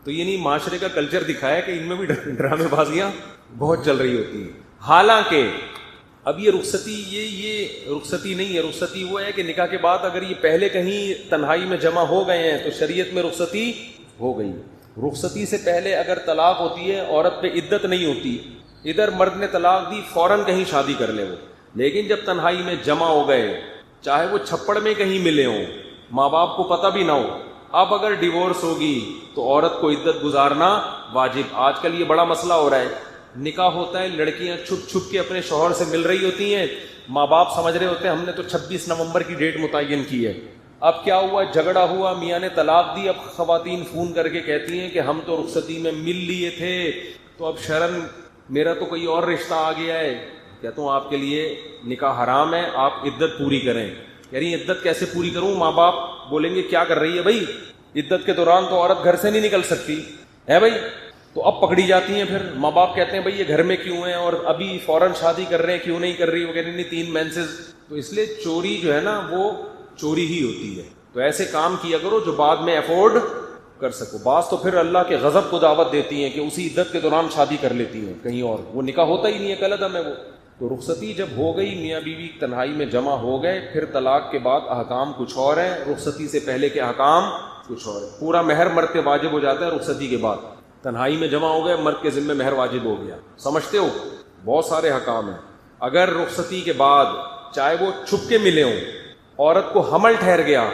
تو یہ نہیں معاشرے کا کلچر دکھایا کہ ان میں بھی ڈرامے بازیاں بہت چل رہی ہوتی ہیں. حالانکہ اب یہ رخصتی یہ رخصتی نہیں ہے. رخصتی وہ ہے کہ نکاح کے بعد اگر یہ پہلے کہیں تنہائی میں جمع ہو گئے ہیں تو شریعت میں رخصتی ہو گئی. رخصتی سے پہلے اگر طلاق ہوتی ہے عورت پہ عدت نہیں ہوتی, ادھر مرد نے طلاق دی فوراً کہیں شادی کر لے وہ. لیکن جب تنہائی میں جمع ہو گئے, چاہے وہ چھپڑ میں کہیں ملے ہوں, ماں باپ کو پتہ بھی نہ ہو, اب اگر ڈیورس ہوگی تو عورت کو عدت گزارنا واجب. آج کل یہ بڑا مسئلہ ہو رہا ہے, نکاح ہوتا ہے, لڑکیاں چھپ چھپ کے اپنے شوہر سے مل رہی ہوتی ہیں, ماں باپ سمجھ رہے ہوتے ہیں ہم نے تو 26 نومبر کی ڈیٹ متعین کی ہے. اب کیا ہوا, جھگڑا ہوا, میاں نے طلاق دی. اب خواتین فون کر کے کہتی ہیں کہ ہم تو رخصتی میں مل لیے تھے, تو اب شرن میرا تو کوئی اور رشتہ آ گیا ہے. کہتا ہوں آپ کے لیے نکاح حرام ہے, آپ عدت پوری کریں. کہہ رہی ہیں عدت کیسے پوری کروں؟ ماں باپ بولیں گے کیا کر رہی ہے بھائی, عدت کے دوران تو عورت گھر سے نہیں نکل سکتی ہے بھائی. تو اب پکڑی جاتی ہیں. پھر ماں باپ کہتے ہیں بھائی یہ گھر میں کیوں ہیں اور ابھی فوراً شادی کر رہے ہیں, کیوں نہیں کر رہی؟ وہ کہہ رہی نہیں 3 مینسز. تو اس لیے چوری جو ہے نا وہ چوری ہی ہوتی ہے. تو ایسے کام کیا کرو جو بعد میں افورڈ کر سکو. بعض تو پھر اللہ کے غضب کو دعوت دیتی ہیں کہ اسی عدت کے دوران شادی کر لیتی ہیں کہیں اور, وہ نکاح ہوتا ہی نہیں ہے, غلط ہے وہ. تو رخصتی جب ہو گئی, میاں بیوی تنہائی میں جمع ہو گئے, پھر طلاق کے بعد احکام کچھ اور ہیں, رخصتی سے پہلے کے احکام کچھ اور ہیں. پورا مہر مرد پہ واجب ہو جاتا ہے رخصتی کے بعد. تنہائی میں جمع ہو گئے, مرد کے ذمہ مہر واجب ہو گیا. سمجھتے ہو, بہت سارے احکام ہیں. اگر رخصتی کے بعد چاہے وہ چھپ کے ملے ہوں, عورت کو حمل ٹھہر گیا,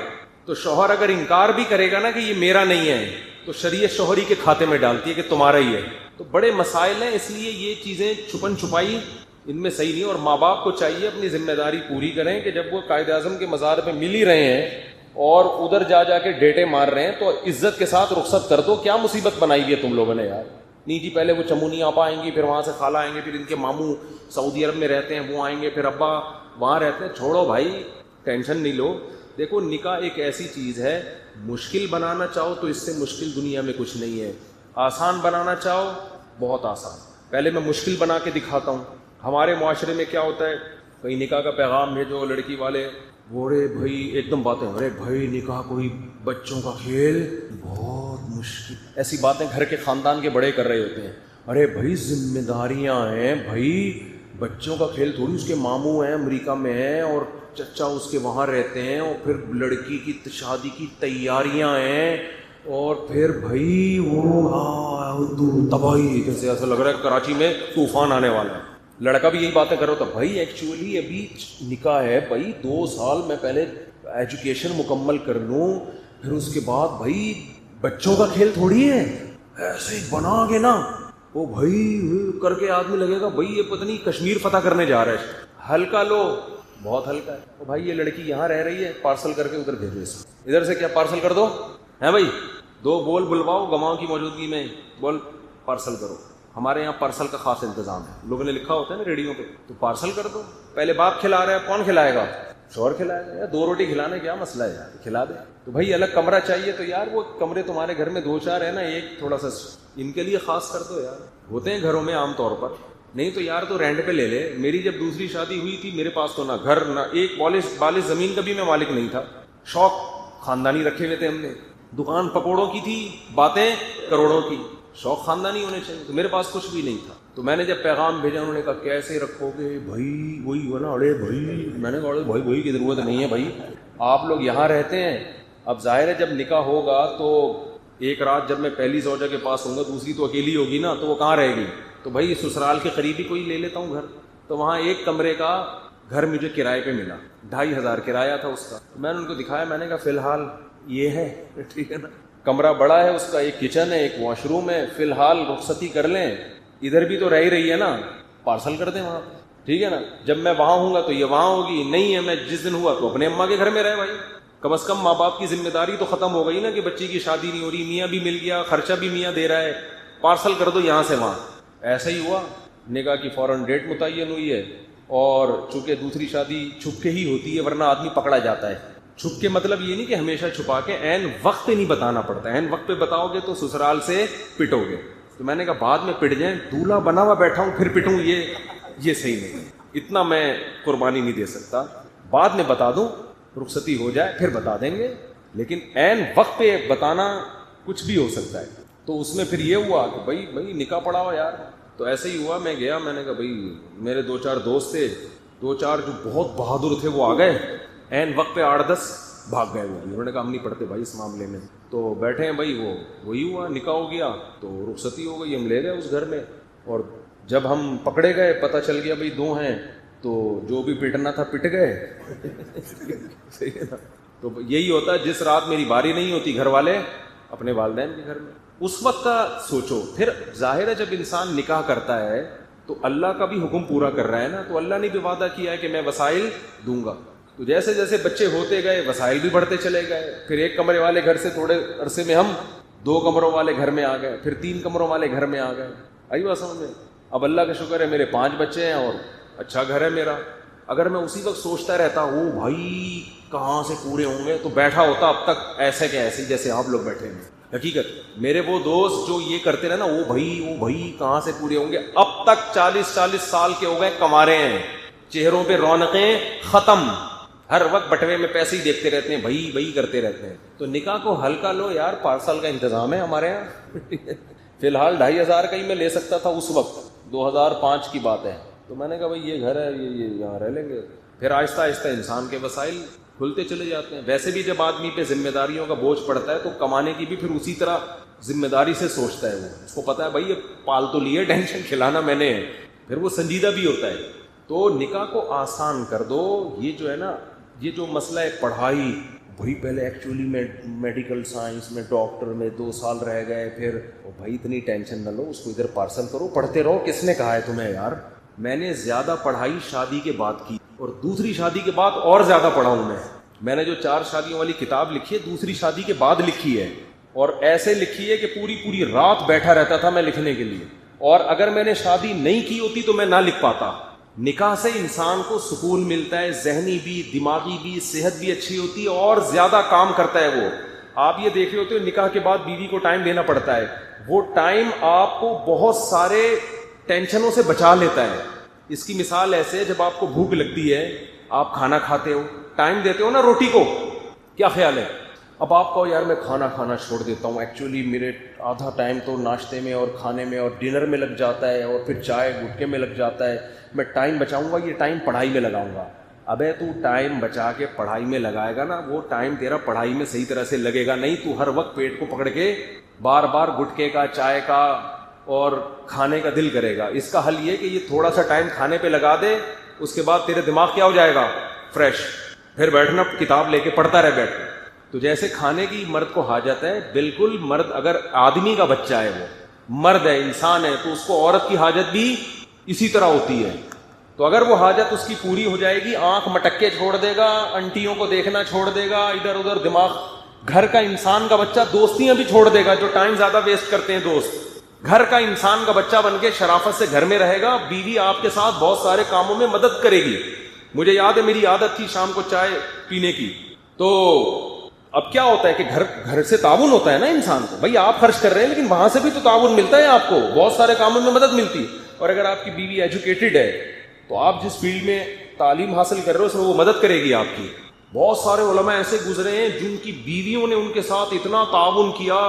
تو شوہر اگر انکار بھی کرے گا نا کہ یہ میرا نہیں ہے, تو شریعت شوہری کے کھاتے میں ڈالتی ہے کہ تمہارا ہی ہے. تو بڑے مسائل ہیں, اس لیے یہ چیزیں چھپن چھپائی ان میں صحیح نہیں. اور ماں باپ کو چاہیے اپنی ذمہ داری پوری کریں کہ جب وہ قائد اعظم کے مزار پہ مل ہی رہے ہیں اور ادھر جا کے ڈیٹے مار رہے ہیں, تو عزت کے ساتھ رخصت کر دو. کیا مصیبت بنائی ہوئی ہے تم لوگوں نے یار. نہیں جی پہلے وہ چمونی آپا آئیں گی, پھر وہاں سے خالہ آئیں گے, پھر ان کے ماموں سعودی عرب میں رہتے ہیں وہ آئیں گے, پھر ابا وہاں رہتے ہیں. چھوڑو بھائی, ٹینشن نہیں لو. دیکھو نکاح ایک ایسی چیز ہے, مشکل بنانا چاہو تو اس سے مشکل دنیا میں کچھ نہیں ہے, آسان بنانا چاہو بہت آسان. پہلے میں مشکل بنا کے دکھاتا ہوں. ہمارے معاشرے میں کیا ہوتا ہے, کہیں نکاح کا پیغام بھیجو, لڑکی والے بوڑے بھائی ایک دم باتیں, ارے بھائی نکاح کوئی بچوں کا کھیل, بہت مشکل. ایسی باتیں گھر کے خاندان کے بڑے کر رہے ہوتے ہیں. ارے بھائی ذمہ داریاں ہیں بھائی, بچوں کا کھیل تھوڑی. اس کے ماموں ہیں امریکہ میں ہیں اور چچا اس کے وہاں رہتے ہیں, اور پھر لڑکی کی شادی کی تیاریاں ہیں, اور پھر بھائی وہ تباہی, جیسے ایسا لگ رہا ہے کراچی میں طوفان آنے والا ہے. لڑکا بھی یہی باتیں کر رہا تھا, بھائی ایکچولی ابھی نکاح ہے بھائی, 2 سال میں پہلے ایجوکیشن مکمل کر لوں, پھر اس کے بعد بھائی بچوں کا کھیل تھوڑی ہے. ایسے ہی بنا کے نا وہ بھائی کر کے آدمی لگے گا بھائی یہ پتہ نہیں کشمیر فتح کرنے جا رہا ہے. ہلکا لو, بہت ہلکا ہے. تو بھائی یہ لڑکی یہاں رہ رہی ہے, پارسل کر کے ادھر بھیجو اس کو. ادھر سے کیا پارسل کر دو ہے بھائی, 2 بول بلواؤ گواہوں کی موجودگی میں, بول پارسل کرو. ہمارے یہاں پارسل کا خاص انتظام ہے, لوگوں نے لکھا ہوتا ہے نا ریڈیو پہ, تو پارسل کر دو. پہلے باپ کھلا رہا ہے, کون کھلائے گا؟ شوہر کھلائے گا. 2 روٹی کھلانے کیا مسئلہ ہے یار, کھلا دے. تو بھائی الگ کمرہ چاہیے, تو یار وہ کمرے تمہارے گھر میں 2-4 ہیں نا, ایک تھوڑا سا ان کے لیے خاص کر دو یار. ہوتے ہیں گھروں میں عام طور پر, نہیں تو یار تو رینٹ پہ لے لے. میری جب دوسری شادی ہوئی تھی, میرے پاس تو نہ گھر نہ ایک بالش زمین کا بھی میں مالک نہیں تھا. شوق خاندانی رکھے ہوئے تھے ہم نے, دکان پکوڑوں کی تھی, باتیں کروڑوں کی. شوق خاندانی ہونے چاہیے. تو میرے پاس کچھ بھی نہیں تھا, تو میں نے جب پیغام بھیجا انہوں نے کہا کیسے رکھو گے بھائی, وہی ہوا نا, ارے بھائی. میں نے کہا بھائی کی ضرورت نہیں ہے بھائی, آپ لوگ یہاں رہتے ہیں. اب ظاہر ہے جب نکاح ہوگا تو ایک رات جب میں پہلی زوجہ کے پاس ہوں گا, دوسری تو اکیلی ہوگی نا, تو وہ کہاں رہے گی؟ تو بھائی سسرال کے قریب ہی کوئی لے لیتا ہوں گھر. تو وہاں ایک کمرے کا گھر مجھے کرائے پہ ملا, 2500 کرایہ تھا اس کا. میں نے ان کو دکھایا, میں نے کہا فی الحال یہ ہے, ٹھیک ہے نا, کمرہ بڑا ہے اس کا, ایک کچن ہے, ایک واش روم ہے, فی الحال رخصتی کر لیں. ادھر بھی تو رہ ہی رہی ہے نا, پارسل کر دیں وہاں, ٹھیک ہے نا. جب میں وہاں ہوں گا تو یہ وہاں ہوگی, نہیں ہے میں جس دن ہوا تو اپنے اماں کے گھر میں رہے بھائی. کم از کم ماں باپ کی ذمہ داری تو ختم ہو گئی نا کہ بچی کی شادی نہیں ہو رہی, میاں بھی مل گیا, خرچہ بھی میاں دے رہا ہے, پارسل کر دو یہاں سے وہاں. ایسا ہی ہوا, نکاح کی فوراً ڈیٹ متعین ہوئی ہے, اور چونکہ دوسری شادی چھپ کے ہی ہوتی ہے ورنہ آدمی پکڑا جاتا ہے. چھپ کے مطلب یہ نہیں کہ ہمیشہ چھپا کے, عین وقت پہ نہیں بتانا پڑتا. عین وقت پہ بتاؤ گے تو سسرال سے پٹو گے. تو میں نے کہا بعد میں پٹ جائیں, دولہا بنا ہوا بیٹھا ہوں پھر پٹوں, یہ صحیح نہیں. اتنا میں قربانی نہیں دے سکتا. بعد میں بتا دوں, رخصتی ہو جائے پھر بتا دیں گے, لیکن عین وقت پہ بتانا کچھ بھی ہو سکتا ہے. تو تو اس میں پھر یہ ہوا کہ بھائی نکاح پڑھاؤ یار. تو ایسے ہی ہوا, میں گیا, میں نے کہا بھائی میرے 2-4 دوست تھے, 2-4 جو بہت بہادر تھے وہ آ گئے, عین وقت پہ 8-10 بھاگ گئے وہ. انہوں نے کہا ہم نہیں پڑھتے بھائی اس معاملے میں. تو بیٹھے ہیں بھائی, وہی ہوا, نکاح ہو گیا تو رخصتی ہو گئی, ہم لے گئے اس گھر میں. اور جب ہم پکڑے گئے پتہ چل گیا بھائی 2 ہیں, تو جو بھی پٹنا تھا پٹ گئے. تو یہی ہوتا ہے, جس رات میری باری نہیں ہوتی گھر والے اپنے والدین کے گھر میں. اس وقت کا سوچو. پھر ظاہر ہے جب انسان نکاح کرتا ہے تو اللہ کا بھی حکم پورا کر رہا ہے نا, تو اللہ نے بھی وعدہ کیا ہے کہ میں وسائل دوں گا. تو جیسے جیسے بچے ہوتے گئے وسائل بھی بڑھتے چلے گئے. پھر 1 کمرے والے گھر سے تھوڑے عرصے میں ہم 2 کمروں والے گھر میں آ گئے, پھر 3 کمروں والے گھر میں آ گئے. آئی بات سمجھ میں؟ اب اللہ کا شکر ہے میرے 5 بچے ہیں اور اچھا گھر ہے میرا. اگر میں اسی وقت سوچتا رہتا او بھائی کہاں سے پورے ہوں گے, تو بیٹھا ہوتا اب تک ایسے کہ ایسے جیسے آپ لوگ بیٹھے ہیں. حقیقت میرے وہ دوست جو یہ کرتے رہے نا, وہ بھائی کہاں سے پورے ہوں گے, اب تک 40 سال کے ہو گئے, کما رہے ہیں, چہروں پہ رونقیں ختم, ہر وقت بٹوے میں پیسے ہی دیکھتے رہتے ہیں, بھائی کرتے رہتے ہیں. تو نکاح کو ہلکا لو یار, پارسل کا انتظام ہے ہمارے یہاں. فی الحال 2,500 کا ہی میں لے سکتا تھا اس وقت, 2005 کی بات ہے. تو میں نے کہا بھائی یہ گھر ہے, یہ یہاں رہ لیں گے. پھر آہستہ آہستہ انسان کے وسائل کھلتے چلے جاتے ہیں. ویسے بھی جب آدمی پہ ذمہ داریوں کا بوجھ پڑتا ہے تو کمانے کی بھی پھر اسی طرح ذمہ داری سے سوچتا ہے. وہ اس کو پتا ہے بھائی یہ پال تو لیے, ٹینشن کھلانا میں نے, پھر وہ سنجیدہ بھی ہوتا ہے. تو نکاح کو آسان کر دو. یہ جو ہے نا, یہ جو مسئلہ ہے پڑھائی, بھائی پہلے ایکچولی میں میڈیکل سائنس میں ڈاکٹر میں 2 سال رہ گئے, پھر بھائی اتنی ٹینشن نہ لو, اس کو ادھر پارسل کرو, پڑھتے رہو. کس نے کہا ہے تمہیں یار؟ میں نے زیادہ پڑھائی شادی کے بعد کی, اور دوسری شادی کے بعد اور زیادہ پڑھا ہوں. میں نے جو 4 شادیوں والی کتاب لکھی ہے دوسری شادی کے بعد لکھی ہے, اور ایسے لکھی ہے کہ پوری رات بیٹھا رہتا تھا میں لکھنے کے لیے. اور اگر میں نے شادی نہیں کی ہوتی تو میں نہ لکھ پاتا. نکاح سے انسان کو سکون ملتا ہے, ذہنی بھی, دماغی بھی, صحت بھی اچھی ہوتی ہے, اور زیادہ کام کرتا ہے وہ. آپ یہ دیکھ رہے ہوتے ہو نکاح کے بعد بیوی کو ٹائم دینا پڑتا ہے, وہ ٹائم آپ کو بہت سارے ٹینشنوں سے بچا لیتا ہے. اس کی مثال ایسے ہے, جب آپ کو بھوک لگتی ہے, آپ کھانا کھاتے ہو, ٹائم دیتے ہو نا روٹی کو, کیا خیال ہے؟ اب آپ کہو یار میں کھانا چھوڑ دیتا ہوں, ایکچولی میرے آدھا ٹائم تو ناشتے میں اور کھانے میں اور ڈنر میں لگ جاتا ہے, اور پھر چائے گٹکے میں لگ جاتا ہے, میں ٹائم بچاؤں گا, یہ ٹائم پڑھائی میں لگاؤں گا. ابے تو ٹائم بچا کے پڑھائی میں لگائے گا نا, وہ ٹائم تیرا پڑھائی میں صحیح طرح سے لگے گا نہیں. تو ہر وقت پیٹ کو پکڑ کے بار گٹکے کا, چائے کا اور کھانے کا دل کرے گا. اس کا حل یہ کہ یہ تھوڑا سا ٹائم کھانے پہ لگا دے, اس کے بعد تیرے دماغ کیا ہو جائے گا, فریش. پھر بیٹھنا کتاب لے کے پڑھتا رہے بیٹھ. تو جیسے کھانے کی مرد کو حاجت ہے, بالکل مرد اگر آدمی کا بچہ ہے, وہ مرد ہے, انسان ہے, تو اس کو عورت کی حاجت بھی اسی طرح ہوتی ہے. تو اگر وہ حاجت اس کی پوری ہو جائے گی, آنکھ مٹکے چھوڑ دے گا, انٹیوں کو دیکھنا چھوڑ دے گا, ادھر ادھر دماغ. گھر کا انسان کا بچہ دوستیاں بھی چھوڑ دے گا, جو ٹائم زیادہ ویسٹ کرتے ہیں دوست. گھر کا انسان کا بچہ بن کے شرافت سے گھر میں رہے گا. بیوی آپ کے ساتھ بہت سارے کاموں میں مدد کرے گی. مجھے یاد ہے میری عادت تھی شام کو چائے پینے کی, تو اب کیا ہوتا ہے کہ گھر سے تعاون ہوتا ہے نا انسان کو. بھائی آپ خرچ کر رہے ہیں لیکن وہاں سے بھی تو تعاون ملتا ہے آپ کو, بہت سارے کاموں میں مدد ملتی. اور اگر آپ کی بیوی ایجوکیٹڈ ہے تو آپ جس فیلڈ میں تعلیم حاصل کر رہے ہو اس میں وہ مدد کرے گی آپ کی. بہت سارے علماء ایسے گزرے ہیں جن کی بیویوں نے ان کے ساتھ اتنا تعاون کیا.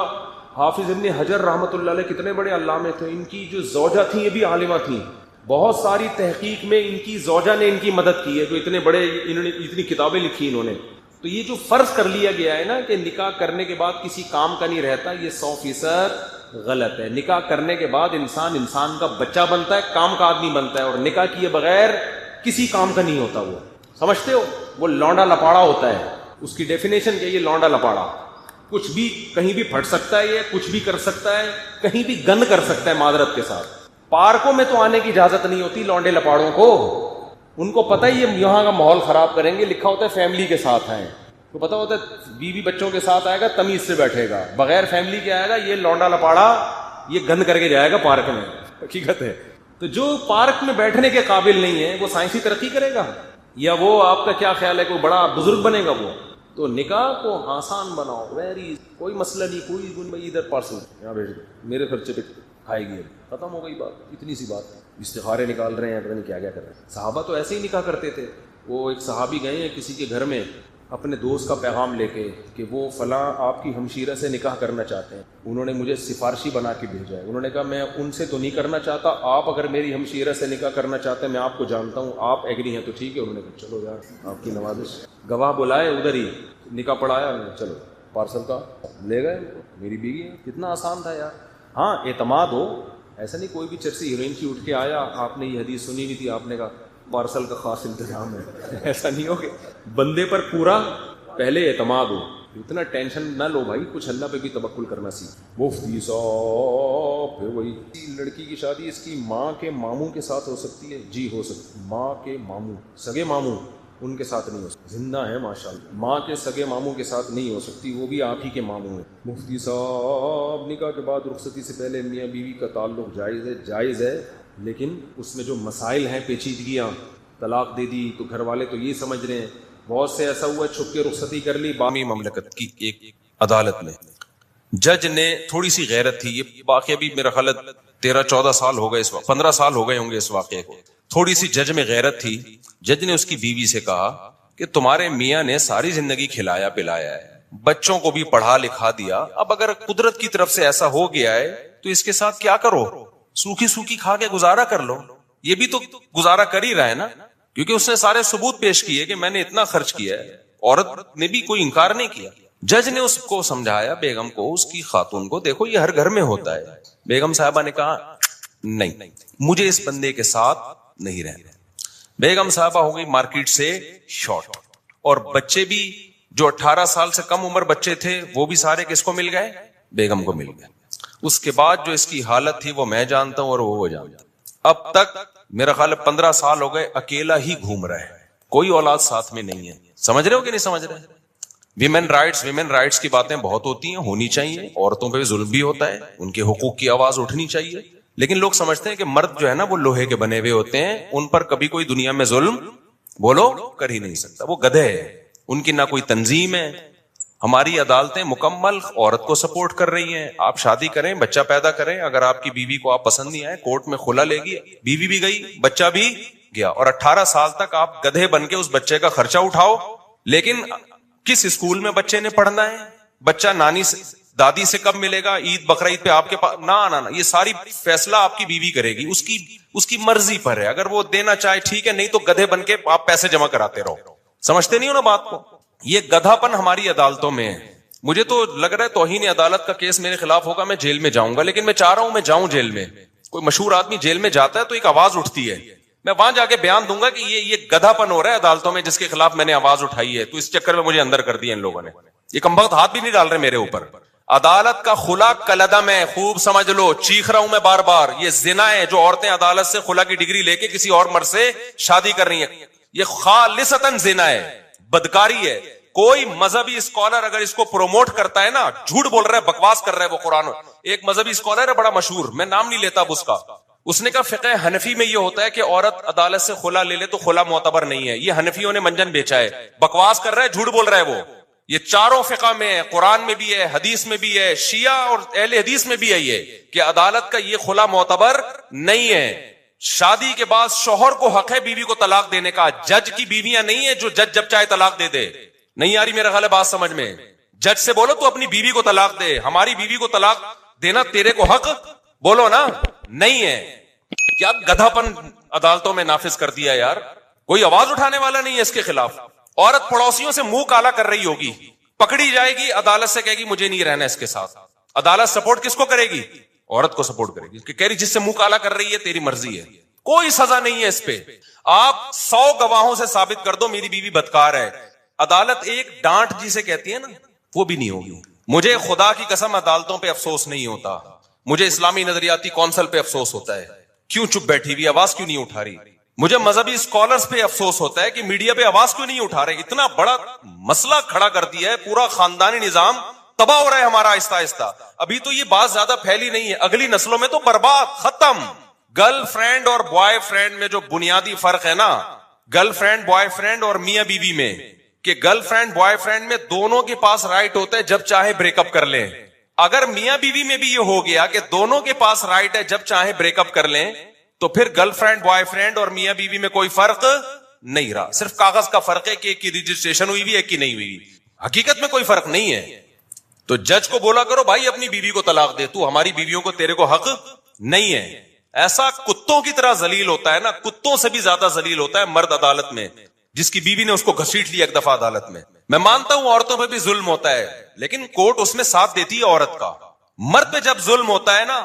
حافظ ابن حجر رحمۃ اللہ علیہ کتنے بڑے علامہ تھے, ان کی جو زوجہ تھیں یہ بھی عالمہ تھیں. بہت ساری تحقیق میں ان کی زوجہ نے ان کی مدد کی ہے, جو اتنے بڑے انہوں نے اتنی کتابیں لکھی انہوں نے. تو یہ جو فرض کر لیا گیا ہے نا کہ نکاح کرنے کے بعد کسی کام کا نہیں رہتا, یہ 100% غلط ہے. نکاح کرنے کے بعد انسان کا بچہ بنتا ہے, کام کا آدمی بنتا ہے, اور نکاح کیے بغیر کسی کام کا نہیں ہوتا. وہ سمجھتے ہو, وہ لونڈا لپاڑا ہوتا ہے. اس کی ڈیفینیشن کیا, یہ لونڈا لپاڑا, کچھ بھی کہیں بھی پھٹ سکتا ہے, یہ کچھ بھی کر سکتا ہے, کہیں بھی گند کر سکتا ہے معذرت کے ساتھ. پارکوں میں تو آنے کی اجازت نہیں ہوتی لونڈے لپاڑوں کو. ان کو پتہ ہی یہاں کا ماحول خراب کریں گے, لکھا ہوتا ہے فیملی کے ساتھ آئیں. تو پتہ ہوتا ہے بیوی بچوں کے ساتھ آئے گا, تمیز سے بیٹھے گا, بغیر فیملی کے آئے گا, یہ لونڈا لپاڑا, یہ گند کر کے جائے گا پارک میں. حقیقت ہے. تو جو پارک میں بیٹھنے کے قابل نہیں ہے وہ سائنسی ترقی کرے گا, یا وہ آپ کا کیا خیال ہے کوئی بڑا بزرگ بنے گا وہ؟ تو نکاح کو آسان بناؤ, ویری کوئی مسئلہ نہیں, کوئی ادھر پارسل یہاں بھیج دو, میرے خرچے پہ کھائے گی, ختم ہو گئی بات. اتنی سی بات. استخارے نکال رہے ہیں, پتہ نہیں کیا کیا کر رہے ہیں. صحابہ تو ایسے ہی نکاح کرتے تھے. وہ ایک صحابی گئے ہیں کسی کے گھر میں, اپنے دوست کا پیغام لے کے کہ وہ فلاں آپ کی ہمشیرہ سے نکاح کرنا چاہتے ہیں, انہوں نے مجھے سفارشی بنا کے بھیجا ہے. انہوں نے کہا میں ان سے تو نہیں کرنا چاہتا, آپ اگر میری ہمشیرہ سے نکاح کرنا چاہتے ہیں, میں آپ کو جانتا ہوں, آپ ایگری ہیں تو ٹھیک ہے. انہوں نے کہا چلو یار آپ کی نوازش. گواہ بلائے, ادھر ہی نکاح پڑھایا, چلو پارسل کا لے گئے, میری بیوی ہے. کتنا آسان تھا یار. ہاں اعتماد ہو, ایسا نہیں کوئی بھی چرسی ہیروئن کی اٹھ کے آیا, آپ نے یہ حدیث سنی نہیں تھی, آپ نے کہا پارسل کا خاص انتظام ہے, ایسا نہیں ہو. بندے پر پورا پہلے اعتماد ہو, اتنا ٹینشن نہ لو بھائی, کچھ اللہ پہ بھی توکل کرنا سیکھ. مفتی صاحب پھر وہی, لڑکی کی شادی اس کی ماں کے ماموں کے ساتھ ہو سکتی ہے؟ جی ہو سکتی ہے. ماں کے ماموں, سگے ماموں, ان کے ساتھ نہیں ہو سکتی. زندہ ہے ماشاءاللہ. ماں کے سگے ماموں کے ساتھ نہیں ہو سکتی, وہ بھی آپ ہی کے ماموں ہیں. مفتی صاحب نکاح کے بعد رخصتی سے پہلے میاں بیوی کا تعلق جائز ہے؟ جائز ہے, لیکن اس میں جو مسائل ہیں, پیچیدگیاں, طلاق دے دی تو گھر والے تو یہ سمجھ رہے ہیں, بہت سے ایسا ہوا چھپ کے رخصتی کر لی. بامی مملکت کی ایک عدالت میں جج نے, تھوڑی سی غیرت تھی, یہ واقعہ بھی میرا خیال 13-14 سال ہو گئے, اس وقت 15 سال ہو گئے ہوں گے اس واقعے کو. تھوڑی سی جج میں غیرت تھی. جج نے اس کی بیوی سے کہا کہ تمہارے میاں نے ساری زندگی کھلایا پلایا ہے, بچوں کو بھی پڑھا لکھا دیا, اب اگر قدرت کی طرف سے ایسا ہو گیا ہے تو اس کے ساتھ کیا کرو, سوکھی سوکھی کھا کے گزارا کر لو. یہ بھی تو گزارا کر ہی رہا ہے نا, کیونکہ اس نے سارے ثبوت پیش کیے کہ میں نے اتنا خرچ کیا ہے. عورت نے بھی کوئی انکار نہیں کیا. جج نے اس کو سمجھایا, بیگم کو, اس کی خاتون کو, دیکھو یہ ہر گھر میں ہوتا ہے. بیگم صاحبہ نے کہا نہیں, مجھے اس بندے کے ساتھ نہیں رہنا. بیگم صاحبہ ہو گئی مارکیٹ سے شارٹ, اور بچے بھی جو 18 سال سے کم عمر بچے تھے وہ بھی سارے کس کو مل گئے؟ بیگم کو مل گئے. اس کے بعد جو اس کی حالت تھی وہ میں جانتا ہوں اور وہ جانتا. اب تک میرا خیال 15 سال ہو گئے اکیلا ہی گھوم رہا ہے, کوئی اولاد ساتھ میں نہیں ہے. سمجھ رہے ہو کہ نہیں سمجھ رہے؟ ویمن رائٹس کی باتیں بہت ہوتی ہیں, ہونی چاہیے. عورتوں پہ ظلم بھی ہوتا ہے, ان کے حقوق کی آواز اٹھنی چاہیے, لیکن لوگ سمجھتے ہیں کہ مرد جو ہے نا وہ لوہے کے بنے ہوئے ہوتے ہیں, ان پر کبھی کوئی دنیا میں ظلم بولو کر ہی نہیں سکتا. وہ گدھے ہیں, ان کی نہ کوئی تنظیم ہے. ہماری عدالتیں مکمل عورت کو سپورٹ کر رہی ہیں. آپ شادی کریں, بچہ پیدا کریں, اگر آپ کی بیوی کو آپ پسند نہیں آئے, کورٹ میں خلا لے گی, بیوی بھی گئی, بچہ بھی گیا, اور 18 سال تک آپ گدھے بن کے اس بچے کا خرچہ اٹھاؤ. لیکن کس اسکول میں بچے نے پڑھنا ہے, بچہ نانی سے دادی سے کب ملے گا, عید بقرعید پہ آپ کے پاس, نہ یہ ساری فیصلہ آپ کی بیوی کرے گی. اس کی مرضی پر ہے, اگر وہ دینا چاہے ٹھیک ہے, نہیں تو گدھے بن کے آپ پیسے جمع کراتے رہو. سمجھتے نہیں ہو نا بات کو؟ یہ گدھا پن ہماری عدالتوں میں ہے. مجھے تو لگ رہا ہے توہین عدالت کا کیس میرے خلاف ہوگا, میں جیل میں جاؤں گا, لیکن میں چاہ رہا ہوں میں جاؤں جیل میں. کوئی مشہور آدمی جیل میں جاتا ہے تو ایک آواز اٹھتی ہے, میں وہاں جا کے بیان دوں گا کہ یہ گدھا پن ہو رہا ہے عدالتوں میں, جس کے خلاف میں نے آواز اٹھائی ہے, تو اس چکر میں مجھے اندر کر دیا ان لوگوں نے. یہ کمبخت ہاتھ بھی نہیں ڈال رہے میرے اوپر. عدالت کا خلا کلعدم ہے, خوب سمجھ لو, چیخ رہا ہوں میں بار بار. یہ زنا ہے جو عورتیں عدالت سے خلا کی ڈگری لے کے کسی اور مرد سے شادی کر رہی ہیں, یہ خالصتاً زنا ہے, بدکاری ہے. کوئی مذہبی اسکالر اگر اس کو پروموٹ کرتا ہے نا, جھوٹ بول رہا ہے, بکواس کر رہا ہے وہ قرآن. ایک مذہبی اسکالر ہے بڑا مشہور, میں نام نہیں لیتا اب اس کا, اس نے کہا فقہ حنفی میں یہ ہوتا ہے کہ عورت عدالت سے خلا لے لے تو خلا معتبر نہیں ہے. یہ حنفیوں نے منجن بیچا ہے, بکواس کر رہا ہے, جھوٹ بول رہا ہے وہ. یہ چاروں فقہ میں ہے, قرآن میں بھی ہے, حدیث میں بھی ہے, شیعہ اور اہل حدیث میں بھی ہے یہ, کہ عدالت کا یہ خلا معتبر نہیں ہے. شادی کے بعد شوہر کو حق ہے بیوی کو طلاق دینے کا, جج کی بیویاں نہیں ہے جو جج جب چاہے طلاق دے دے. نہیں آ رہی میرا خیال ہے بات سمجھ میں؟ جج سے بولو تو اپنی بیوی کو طلاق دے, ہماری بیوی کو طلاق دینا تیرے کو حق بولو نا نہیں ہے. کیا گدھا پن عدالتوں میں نافذ کر دیا یار, کوئی آواز اٹھانے والا نہیں ہے اس کے خلاف. عورت پڑوسیوں سے منہ کالا کر رہی ہوگی, پکڑی جائے گی, عدالت سے کہے گی مجھے نہیں رہنا اس کے ساتھ. عدالت سپورٹ کس کو کرے گی؟ عورت کو سپورٹ کرے گی, کہ کہہ رہی جس سے منہ کالا کر رہی ہے تیری مرضی ہے, کوئی سزا نہیں ہے اس پہ. آپ 100 گواہوں سے ثابت کر دو میری بیوی بدکار ہے, عدالت ایک ڈانٹ جسے کہتی ہے نا وہ بھی نہیں ہوگی. مجھے خدا کی قسم عدالتوں پہ افسوس نہیں ہوتا, مجھے اسلامی نظریاتی کونسل پہ افسوس ہوتا ہے, کیوں چپ بیٹھی ہوئی, آواز کیوں نہیں اٹھا رہی. مجھے مذہبی اسکالرز پہ افسوس ہوتا ہے کہ میڈیا پہ آواز کیوں نہیں اٹھا رہے. اتنا بڑا مسئلہ کھڑا کر دیا ہے, پورا خاندانی نظام تباہ ہو رہا ہے ہمارا آہستہ آہستہ. ابھی تو یہ بات زیادہ پھیلی نہیں ہے, اگلی نسلوں میں تو برباد, ختم. گرل فرینڈ اور بوائے فرینڈ میں جو بنیادی فرق ہے نا, گرل فرینڈ بوائے فرینڈ اور میاں بیوی میں, کہ گرل فرینڈ بوائے فرینڈ میں دونوں کے پاس رائٹ ہوتا ہے جب چاہے بریک اپ کر لیں. اگر میاں بیوی میں بھی یہ ہو گیا کہ دونوں کے پاس رائٹ ہے جب چاہے بریک اپ کر لیں, تو پھر گرل فرینڈ بوائے فرینڈ اور میاں بیوی میں کوئی فرق نہیں رہا. صرف کاغذ کا فرق ہے کہ ایک کی رجسٹریشن ہوئی بھی ایک کی نہیں ہوئی. حقیقت میں کوئی فرق نہیں ہے. تو جج کو بولا کرو بھائی اپنی بیوی کو طلاق دے, تو ہماری بیویوں کو تیرے کو حق نہیں ہے. ایسا کتوں کی طرح ذلیل ہوتا ہے نا, کتوں سے بھی زیادہ ذلیل ہوتا ہے مرد عدالت میں, جس کی بیوی نے اس کو گھسیٹ لیا ایک دفعہ عدالت میں. میں مانتا ہوں عورتوں پہ بھی ظلم ہوتا ہے, لیکن کورٹ اس میں ساتھ دیتی ہے عورت کا. مرد پہ جب ظلم ہوتا ہے نا,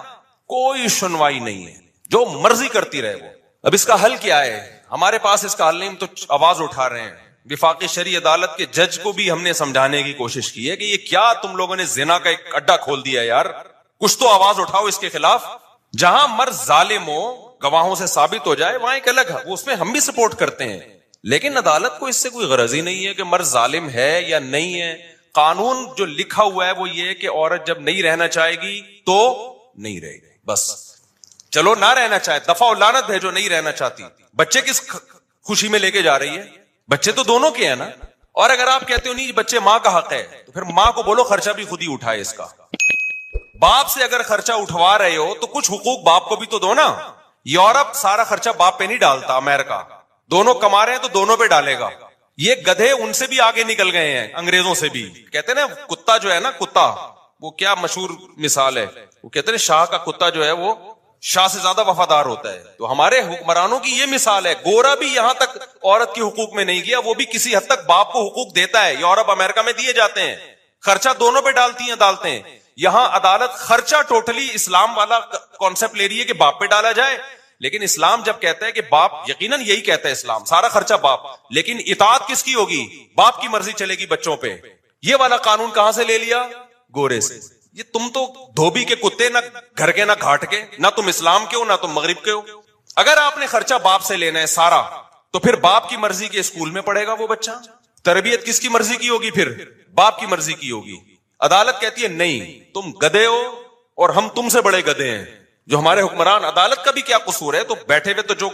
کوئی سنوائی نہیں ہے, جو مرضی کرتی رہے وہ. اب اس کا حل کیا ہے؟ ہمارے پاس اس کا حل نہیں, ہم تو آواز اٹھا رہے ہیں. وفاقی شرعی عدالت کے جج کو بھی ہم نے سمجھانے کی کوشش کی ہے کہ یہ کیا تم لوگوں نے زنا کا ایک اڈا کھول دیا ہے یار, کچھ تو آواز اٹھاؤ اس کے خلاف. جہاں مرد ظالم ہو, گواہوں سے ثابت ہو جائے, وہاں ایک الگ ہے, وہ اس میں ہم بھی سپورٹ کرتے ہیں. لیکن عدالت کو اس سے کوئی غرض ہی نہیں ہے کہ مرد ظالم ہے یا نہیں ہے. قانون جو لکھا ہوا ہے وہ یہ ہے کہ عورت جب نہیں رہنا چاہے گی تو نہیں رہے گی, بس. چلو نہ رہنا چاہے, دفع و لعنت ہے جو نہیں رہنا چاہتی. بچے کس خوشی میں لے کے جا رہی ہے؟ بچے تو دونوں کے ہیں نا. اور اگر آپ کہتے ہو نہیں بچے ماں کا حق ہے, تو پھر ماں کو بولو خرچہ بھی خود ہی اٹھائے اس کا. باپ سے اگر خرچہ اٹھوا رہے ہو تو کچھ حقوق باپ کو بھی تو دو نا. یورپ سارا خرچہ باپ پہ نہیں ڈالتا, امریکہ دونوں کما رہے ہیں تو دونوں پہ ڈالے گا. یہ گدھے ان سے بھی آگے نکل گئے ہیں, انگریزوں سے بھی. کہتے ہیں نا کتا جو ہے نا, کتا, وہ کیا مشہور مثال ہے, وہ کہتے ہیں شاہ کا کتا جو ہے وہ شاہ سے زیادہ وفادار ہوتا ہے. تو ہمارے حکمرانوں کی یہ مثال ہے. گورا بھی یہاں تک عورت کے حقوق میں نہیں گیا, وہ بھی کسی حد تک باپ کو حقوق دیتا ہے. یورپ امریکہ میں دیے جاتے ہیں, خرچہ دونوں پہ ڈالتی ہیں عدالتیں. یہاں عدالت خرچہ ٹوٹلی اسلام والا کانسیپٹ لے رہی ہے کہ باپ پہ ڈالا جائے. لیکن اسلام جب کہتا ہے کہ باپ, یقیناً یہی کہتا ہے اسلام, سارا خرچہ باپ, لیکن اطاعت کس کی ہوگی؟ باپ کی مرضی چلے گی بچوں پہ. یہ والا قانون کہاں سے لے لیا؟ گورے سے. یہ تم تو دھوبی کے کتے, نہ گھر کے نہ گھاٹ کے, نہ تم اسلام کے ہو نہ تم مغرب کے ہو. اگر آپ نے خرچہ باپ سے لینا ہے سارا, تو پھر باپ کی مرضی کے اسکول میں پڑھے گا وہ بچہ. تربیت کس کی مرضی کی ہوگی؟ پھر باپ کی مرضی کی ہوگی. عدالت کہتی ہے نہیں, تم گدھے ہو اور ہم تم سے بڑے گدھے ہیں. جو ہمارے حکمران, عدالت کا بھی کیا قصور ہے؟ تو بیٹھے ہوئے, تو جو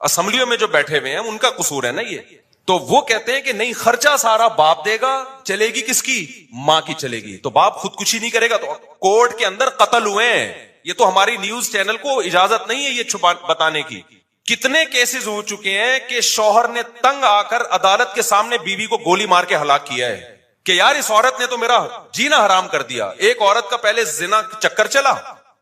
اسمبلیوں میں جو بیٹھے ہوئے ہیں ان کا قصور ہے نا یہ. تو وہ کہتے ہیں کہ نہیں, خرچہ سارا باپ دے گا, چلے گی کس کی؟ ماں کی چلے گی. تو باپ خودکشی نہیں کرے گا. تو کورٹ کے اندر قتل ہوئے ہیں. یہ تو ہماری نیوز چینل کو اجازت نہیں ہے یہ چھپا بتانے کی. کتنے کیسز ہو چکے ہیں کہ شوہر نے تنگ آ کر عدالت کے سامنے بیوی کو گولی مار کے ہلاک کیا ہے کہ یار اس عورت نے تو میرا جینا حرام کر دیا. ایک عورت کا پہلے زنا چکر چلا,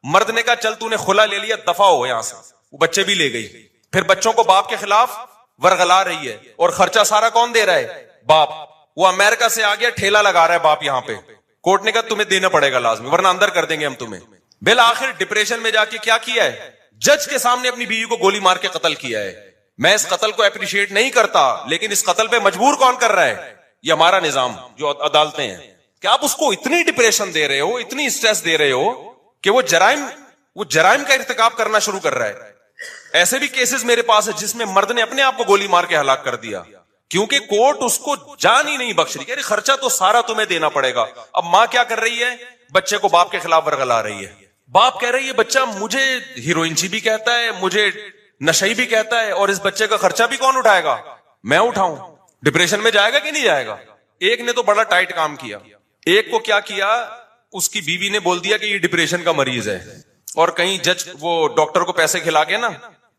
مرد نے کہا چل تو نے خلا لے لیا, دفع ہو یہاں سے, وہ بچے بھی لے گئی. پھر بچوں کو باپ کے خلاف ورغلا رہی ہے, اور خرچہ سارا کون دے رہا ہے؟ باپ. وہ امریکہ سے آ گیا, ٹھیلا لگا رہا ہے باپ یہاں پہ. کورٹ نے کہا تمہیں دینا پڑے گا لازمی, ورنہ اندر کر دیں گے ہم تمہیں. بالآخر ڈپریشن میں جا کے کیا کیا ہے؟ جج کے سامنے اپنی بیوی کو گولی مار کے قتل کیا ہے. میں اس قتل کو اپریشیٹ نہیں کرتا, لیکن اس قتل پہ مجبور کون کر رہا ہے؟ یہ ہمارا نظام, جو عدالتیں ہیں. کہ آپ اس کو اتنی ڈپریشن دے رہے ہو, اتنی اسٹریس دے رہے ہو کہ وہ جرائم کا ارتکاب کرنا شروع کر رہا ہے. ایسے بھی کیسز میرے پاس ہے جس میں مرد نے اپنے آپ کو گولی مار کے ہلاک کر دیا, کیونکہ کورٹ اس کو جان ہی نہیں بخش رہی. کہ خرچہ تو سارا تمہیں دینا پڑے گا. اب ماں کیا کر رہی ہے؟ بچے کو باپ کے خلاف ورغلا رہی ہے. باپ کہہ رہی ہے بچہ مجھے ہیروئنچی بھی کہتا ہے, مجھے نشئی بھی کہتا ہے, اور اس بچے کا خرچہ بھی کون اٹھائے گا؟ میں اٹھاؤں. ڈپریشن میں جائے گا کہ نہیں جائے گا؟ ایک نے تو بڑا ٹائٹ کام کیا. ایک کو کیا کیا, اس کی بیوی نے بول دیا کہ یہ ڈپریشن کا مریض ہے, اور کہیں جج وہ ڈاکٹر کو پیسے کھلا کے نا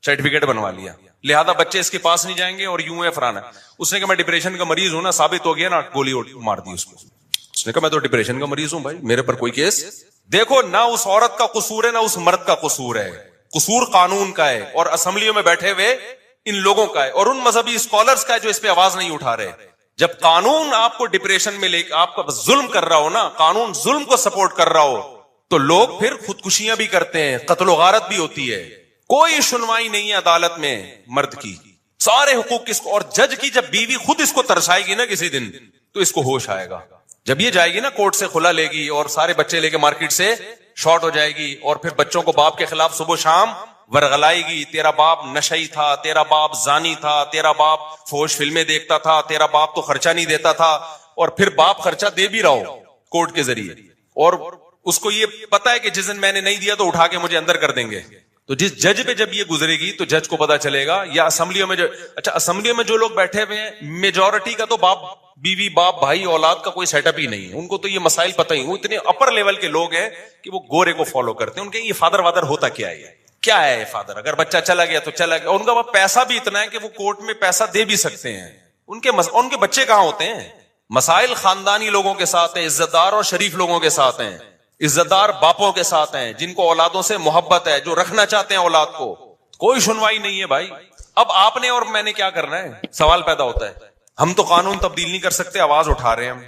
سرٹیفکیٹ بنوا لیا, لہذا بچے اس کے پاس نہیں جائیں گے اور یوں ہے فرانا. اس نے کہا میں ڈپریشن کا مریض ہوں نا, ثابت ہو گیا نا, گولی مار دی اس کو. اس نے کہا میں تو ڈپریشن کا مریض ہوں بھائی, میرے پر کوئی کیس. دیکھو نہ اس عورت کا قصور ہے نہ اس مرد کا قصور ہے, قصور قانون کا ہے اور اسمبلیوں میں بیٹھے ہوئے ان لوگوں کا ہے اور ان مذہبی اسکالرز کا ہے جو اس پہ آواز نہیں اٹھا رہے. جب قانون آپ کو ڈپریشن میں لے آپ کا ظلم کر رہا ہو نا, قانون ظلم کو سپورٹ کر رہا ہو, تو لوگ پھر خودکشیاں بھی کرتے ہیں, قتل و غارت بھی ہوتی ہے. کوئی سنوائی نہیں ہے عدالت میں مرد کی, سارے حقوق کس کو. اور جج کی جب بیوی خود اس کو ترسائے گی نا کسی دن, تو اس کو ہوش آئے گا. جب یہ جائے گی نا کورٹ سے کھلا لے گی اور سارے بچے لے کے مارکیٹ سے شارٹ ہو جائے گی, اور پھر بچوں کو باپ کے خلاف صبح شام ورغلائے گی, تیرا باپ نشئی تھا, تیرا باپ زانی تھا, تیرا باپ فحش فلمیں دیکھتا تھا, تیرا باپ تو خرچہ نہیں دیتا تھا, اور پھر باپ خرچہ دے بھی رہا ہو کورٹ کے ذریعے, اور اس کو یہ پتا ہے کہ جس دن میں نے نہیں دیا تو اٹھا کے مجھے اندر کر دیں گے. تو جس جج پہ جب یہ گزرے گی تو جج کو پتا چلے گا. یا اسمبلیوں میں اچھا اسمبلیوں میں جو لوگ بیٹھے ہوئے ہیں, میجورٹی کا تو باپ بیوی باپ بھائی اولاد کا کوئی سیٹ اپ ہی نہیں ہے, ان کو تو یہ مسائل پتہ ہی, وہ اتنے اپر لیول کے لوگ ہیں کہ وہ گورے کو فالو کرتے ہیں, ان کے یہ فادر وادر ہوتا کیا ہے. کیا ہے فادر, اگر بچہ چلا گیا تو چلا گیا. ان کا پیسہ بھی اتنا ہے کہ وہ کورٹ میں پیسہ دے بھی سکتے ہیں. ان کے بچے کہاں ہوتے ہیں؟ مسائل خاندانی لوگوں کے ساتھ ہیں, عزت دار اور شریف لوگوں کے ساتھ ہیں, عزت دار باپوں کے ساتھ ہیں, جن کو اولادوں سے محبت ہے, جو رکھنا چاہتے ہیں اولاد کو. کوئی سنوائی نہیں ہے بھائی. اب آپ نے اور میں نے کیا کرنا ہے؟ سوال پیدا ہوتا ہے. ہم تو قانون تبدیل نہیں کر سکتے, آواز اٹھا رہے ہیں ہم,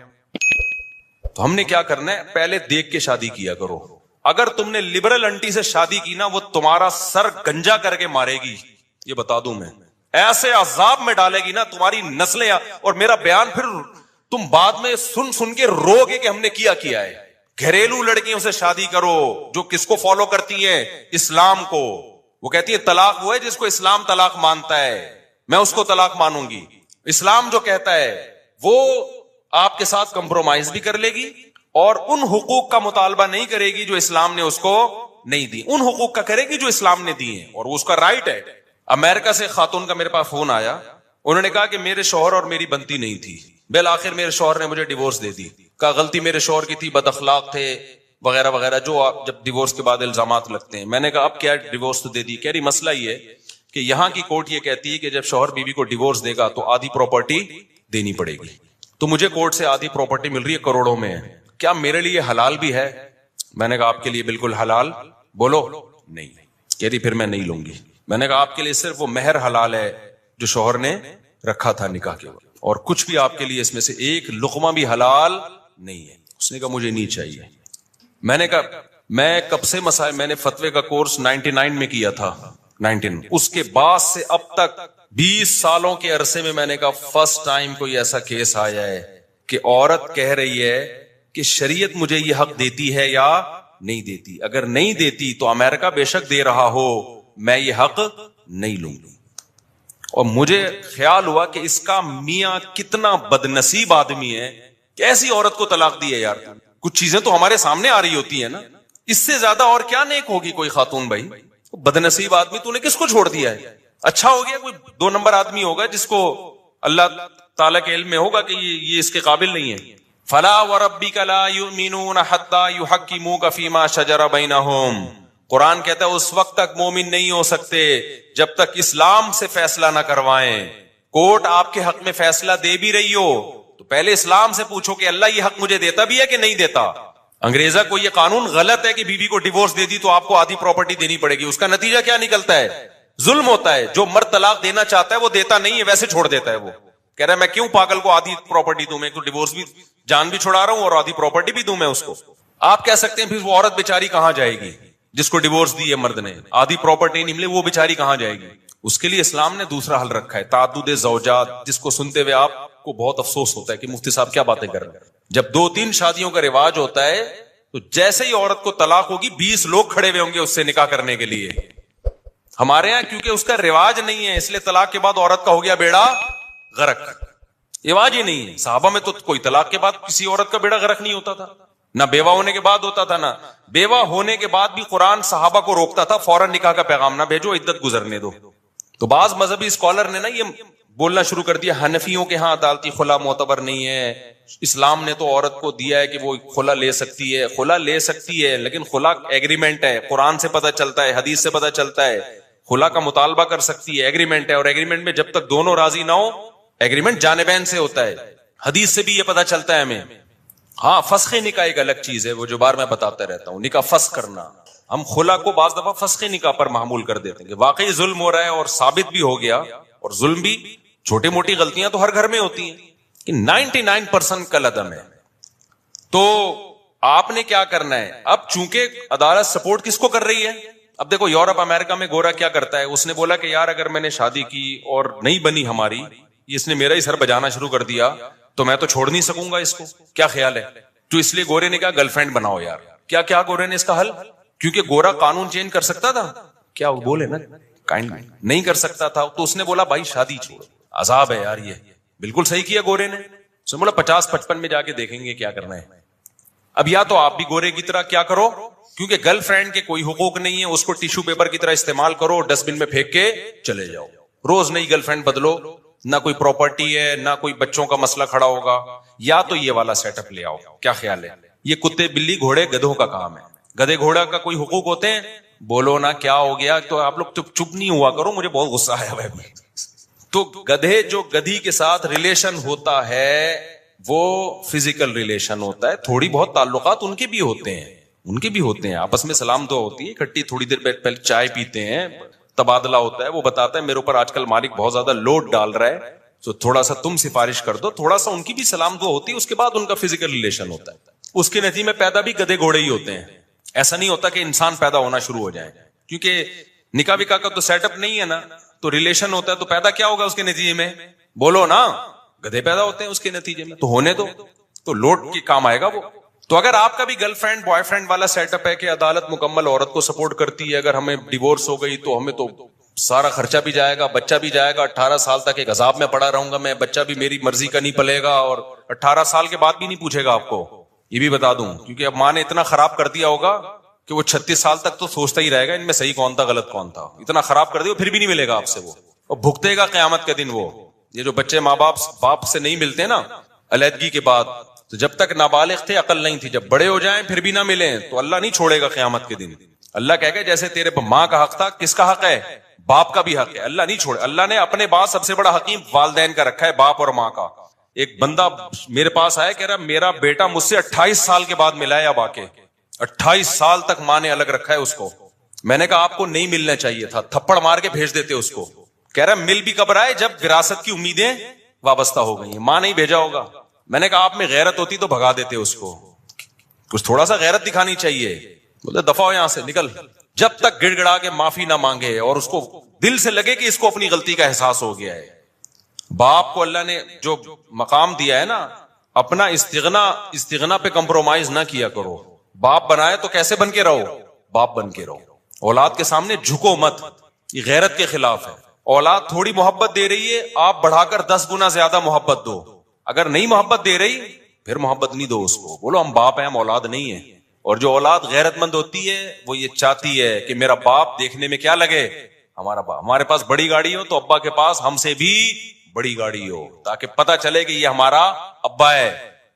تو ہم نے کیا کرنا ہے؟ پہلے دیکھ کے شادی کیا کرو. اگر تم نے لبرل انٹی سے شادی کی نا, وہ تمہارا سر گنجا کر کے مارے گی, یہ بتا دوں میں. ایسے عذاب میں ڈالے گی نا تمہاری نسلیں, اور میرا بیان پھر تم بعد میں سن سن کے رو گے کہ ہم نے کیا ہے. گھریلو لڑکیوں سے شادی کرو جو کس کو فالو کرتی ہیں؟ اسلام کو. وہ کہتی ہے طلاق وہ ہے جس کو اسلام طلاق مانتا ہے, میں اس کو طلاق مانوں گی. اسلام جو کہتا ہے وہ آپ کے ساتھ کمپرومائز بھی کر لے گی, اور ان حقوق کا مطالبہ نہیں کرے گی جو اسلام نے اس کو نہیں دی, ان حقوق کا کرے گی جو اسلام نے دی ہیں, اور وہ اس کا رائٹ ہے. امریکہ سے خاتون کا میرے پاس فون آیا, انہوں نے کہا کہ میرے شوہر اور میری بنتی نہیں تھی, بالآخر میرے شوہر نے مجھے ڈیورس دے دی. کہا غلطی میرے شوہر کی تھی, بد اخلاق تھے وغیرہ وغیرہ, جو آپ جب ڈیورس کے بعد الزامات لگتے ہیں. میں نے کہا اب کیا ڈیورس تو دے دی. کہہ رہی مسئلہ یہ ہے کہ یہاں کی کورٹ یہ کہتی ہے کہ جب شوہر بیوی کو ڈیورس دے گا تو آدھی پراپرٹی دینی پڑے گی. تو مجھے کورٹ سے آدھی پراپرٹی مل رہی ہے, کروڑوں میں ہے. کیا میرے لیے حلال بھی ہے؟ میں نے کہا آپ کے لیے بالکل حلال. بولو نہیں. کہہ رہی پھر میں نہیں لوں گی. میں نے کہا آپ کے لیے صرف وہ مہر حلال ہے جو شوہر نے رکھا تھا نکاح کے وقت, اور کچھ بھی آپ کے لیے اس میں سے ایک لقمہ بھی حلال نہیں ہے. اس نے کہا مجھے نہیں چاہیے. میں نے کہا میں کب سے مسائل, میں نے فتوے کا کورس 99 میں کیا تھا, 19, اس کے بعد سے اب تک 20 سالوں کے عرصے میں نے کہا فرسٹ ٹائم کوئی ایسا کیس آیا ہے کہ عورت کہہ رہی ہے کہ شریعت مجھے یہ حق دیتی ہے یا نہیں دیتی. اگر نہیں دیتی تو امریکہ بے شک دے رہا ہو, میں یہ حق نہیں لوں گی. اور مجھے خیال ہوا کہ اس کا میاں کتنا بدنصیب آدمی ہے کہ ایسی عورت کو طلاق دی ہے. یار کچھ چیزیں تو ہمارے سامنے آ رہی ہوتی ہیں نا, اس سے زیادہ اور کیا نیک ہوگی کوئی خاتون بھائی؟ بدنصیب آدمی, تو نے کس کو چھوڑ دیا ہے؟ اچھا ہو گیا کوئی 2 نمبر آدمی ہوگا جس کو اللہ تعالیٰ کے علم میں ہوگا کہ یہ اس کے قابل نہیں ہے. فلا وربک لا یؤمنون حتی یحکموک فیما شجر بینہم. قرآن کہتا ہے اس وقت تک مومن نہیں ہو سکتے جب تک اسلام سے فیصلہ نہ کروائیں. کورٹ آپ کے حق میں فیصلہ دے بھی رہی ہو تو پہلے اسلام سے پوچھو کہ اللہ یہ حق مجھے دیتا بھی ہے کہ نہیں دیتا. انگریزہ کو یہ قانون غلط ہے کہ بیوی کو ڈیورس دے دی تو آپ کو آدھی پراپرٹی دینی پڑے گی. اس کا نتیجہ کیا نکلتا ہے؟ ظلم ہوتا ہے. جو مرد طلاق دینا چاہتا ہے وہ دیتا نہیں ہے, ویسے چھوڑ دیتا ہے. وہ کہہ رہا ہے میں کیوں پاگل کو آدھی پراپرٹی دوں, میں تو ڈیورس بھی جان بھی چھڑا رہا ہوں اور آدھی پراپرٹی بھی دوں میں اس کو. آپ کہہ سکتے ہیں پھر وہ عورت بیچاری کہاں جائے گی جس کو ڈیورس دی ہے مرد نے, آدھی پراپرٹی نہیں ملے, وہ بیچاری کہاں جائے گی؟ اس کے لیے اسلام نے دوسرا حل رکھا ہے, تعدد زوجات, جس کو سنتے ہوئے آپ کو بہت افسوس ہوتا ہے کہ مفتی صاحب کیا باتیں کر رہے ہیں. جب 2-3 شادیوں کا رواج ہوتا ہے تو جیسے ہی عورت کو طلاق ہوگی 20 لوگ کھڑے ہوئے ہوں گے اس سے نکاح کرنے کے لیے. ہمارے ہاں کیونکہ اس کا رواج نہیں ہے اس لیے طلاق کے بعد عورت کا ہو گیا بیڑا غرق. رواج ہی نہیں ہے. صحابہ میں تو کوئی طلاق کے بعد کسی عورت کا بیڑا غرق نہیں ہوتا تھا, نہ بیوہ ہونے کے بعد ہوتا تھا, نہ بیوہ ہونے کے بعد بھی قرآن صحابہ کو روکتا تھا فوراً نکاح کا پیغام نہ بھیجو, عدت گزرنے دو. تو بعض مذہبی اسکالر نے نا یہ بولنا شروع کر دیا حنفیوں کے ہاں عدالتی خلا معتبر نہیں ہے, اسلام نے تو عورت کو دیا ہے کہ وہ خلا لے سکتی ہے. خلا لے سکتی ہے لیکن خلا ایگریمنٹ ہے, قرآن سے پتہ چلتا ہے, حدیث سے پتہ چلتا ہے. خلا کا مطالبہ کر سکتی ہے, ایگریمنٹ ہے, اور ایگریمنٹ میں جب تک دونوں راضی نہ ہو, ایگریمنٹ جانبین سے ہوتا ہے. حدیث سے بھی یہ پتہ چلتا ہے ہمیں. ہاں فسخ نکاح ایک الگ چیز ہے, وہ جو بار میں بتاتا رہتا ہوں, نکاح فسخ کرنا. ہم خلا کو بعض دفعہ فسخ نکاح پر معمول کر دیتے ہیں کہ واقعی ظلم ہو رہا ہے اور ثابت بھی ہو گیا, اور ظلم بھی چھوٹی موٹی غلطیاں تو ہر گھر میں ہوتی ہیں کہ 99% کل عدم ہے. تو آپ نے کیا کرنا ہے, اب چونکہ عدالت سپورٹ کس کو کر رہی ہے. اب دیکھو یورپ امریکہ میں گورا کیا کرتا ہے, اس نے بولا کہ یار اگر میں نے شادی کی اور نہیں بنی ہماری, اس نے میرا ہی سر بجانا شروع کر دیا تو میں تو چھوڑ نہیں سکوں گا اس کو. کیا خیال ہے؟ تو اس لیے گورے نے کہا گرل فرینڈ بناؤ. یار کیا کیا گورے نے اس کا حل, کیونکہ گورا قانون چینج کر سکتا تھا, کیا وہ بولے نا کائنڈ نہیں کر سکتا تھا, تو اس نے بولا بھائی شادی چھوڑ, عذاب ہے یار. یہ بالکل صحیح کیا گورے نے. اس نے بولا 50-55 میں جا کے دیکھیں گے کیا کرنا ہے. اب یا تو آپ بھی گورے کی طرح کیا کرو, کیونکہ گرل فرینڈ کے کوئی حقوق نہیں ہے, اس کو ٹیشو پیپر کی طرح استعمال کرو, ڈسٹ بن میں پھینک کے چلے جاؤ. روز نئی گرل فرینڈ بدلو, نہ کوئی پراپرٹی ہے نہ کوئی بچوں کا مسئلہ کھڑا ہوگا. یا تو یہ والا سیٹ اپ لے آؤ. کیا خیال ہے؟ یہ کتے بلی گھوڑے گدھوں کا کام ہے. گدھے گھوڑا کا کوئی حقوق ہوتے ہیں؟ بولو نا کیا ہو گیا, تو آپ لوگ چپ نہیں ہوا کرو, مجھے بہت غصہ آیا ہوا ہے. تو گدھے جو گدھی کے ساتھ ریلیشن ہوتا ہے وہ فزیکل ریلیشن ہوتا ہے, تھوڑی بہت تعلقات ان کے بھی ہوتے ہیں, ان کے بھی ہوتے ہیں, آپس میں سلام دعا ہوتی ہے, اکٹھی تھوڑی دیر پہلے چائے پیتے ہیں, تبادلہ ہوتا ہے, وہ بتاتا ہے میرے اوپر آج کل مالک بہت زیادہ لوڈ ڈال رہا ہے, تو تھوڑا سا تم سفارش کر دو, تھوڑا سا ان کی بھی سلام دعا ہوتی ہے, اس کے بعد ان کا فزیکل ریلیشن ہوتا ہے. اس کے نتیجے میں پیدا بھی گدھے گھوڑے ہی ہوتے ہیں, ایسا نہیں ہوتا کہ انسان پیدا ہونا شروع ہو جائے, کیونکہ نکاح وکاح کا تو سیٹ اپ نہیں ہے نا, تو ریلیشن ہوتا ہے, تو پیدا کیا ہوگا اس کے نتیجے میں, بولو نا, گدھے پیدا ہوتے ہیں اس کے نتیجے میں, تو ہونے دو, تو لوٹ کے کام آئے گا وہ. تو اگر آپ کا بھی گرل فرینڈ بوائے فرینڈ والا سیٹ اپ ہے کہ عدالت مکمل عورت کو سپورٹ کرتی ہے, اگر ہمیں ڈیورس ہو گئی تو ہمیں تو سارا خرچہ بھی جائے گا, بچہ بھی جائے گا, 18 سال تک ایک عذاب میں پڑا رہوں گا میں, بچہ بھی میری مرضی کا نہیں پلے گا, اور 18 سال کے بعد بھی نہیں پوچھے گا آپ کو, یہ بھی بتا دوں, کیونکہ اب ماں نے اتنا خراب کر دیا ہوگا کہ وہ 36 سال تک تو سوچتا ہی رہے گا ان میں صحیح کون تھا غلط کون تھا, اتنا خراب کر دیا پھر بھی نہیں ملے گا آپ سے وہ, اور بھگتے گا قیامت کے دن وہ. یہ جو بچے ماں باپ سے نہیں ملتے نا علیحدگی کے بعد, تو جب تک نابالغ تھے عقل نہیں تھی, جب بڑے ہو جائیں پھر بھی نہ ملیں تو اللہ نہیں چھوڑے گا قیامت کے دن. اللہ کہے گا جیسے تیرے ماں کا حق تھا, کس کا حق ہے, باپ کا بھی حق ہے, اللہ نہیں چھوڑے. اللہ نے اپنے بعد سب سے بڑا حکیم والدین کا رکھا ہے, باپ اور ماں کا. ایک بندہ میرے پاس آیا, کہہ رہا میرا بیٹا مجھ سے 28 سال کے بعد ملا ہے, اب آ کے 28 سال تک ماں نے الگ رکھا ہے اس کو. میں نے کہا آپ کو نہیں ملنا چاہیے تھا, تھپڑ مار کے بھیج دیتے اس کو. کہہ رہا مل بھی کب رہا ہے جب وراثت کی امیدیں وابستہ ہو گئی ہیں, ماں نہیں بھیجا ہوگا. میں نے کہا آپ میں غیرت ہوتی تو بھگا دیتے اس کو, کچھ تھوڑا سا غیرت دکھانی چاہیے. بولے دفعہ ہو یہاں سے, نکل. جب تک گڑ گڑا کے معافی نہ مانگے اور اس کو دل سے لگے کہ اس کو اپنی غلطی کا احساس ہو گیا ہے. باپ کو اللہ نے جو مقام دیا ہے نا, اپنا استغنا پہ کمپرومائز نہ کیا کرو. باپ بنائے تو کیسے بن کے رہو, باپ بن کے رہو. اولاد کے سامنے جھکو مت, یہ غیرت کے خلاف ہے. اولاد تھوڑی محبت دے رہی ہے, آپ بڑھا کر 10 گنا زیادہ محبت دو. اگر نہیں محبت دے رہی پھر محبت نہیں دو اس کو, بولو ہم باپ ہیں, ہم اولاد نہیں ہیں. اور جو اولاد غیرت مند ہوتی ہے وہ یہ چاہتی ہے کہ میرا باپ دیکھنے میں کیا لگے, ہمارا باپ. ہمارے پاس بڑی گاڑی ہو تو ابا کے پاس ہم سے بھی بڑی گاڑی ہو, تاکہ پتہ چلے کہ یہ ہمارا ابا ہے.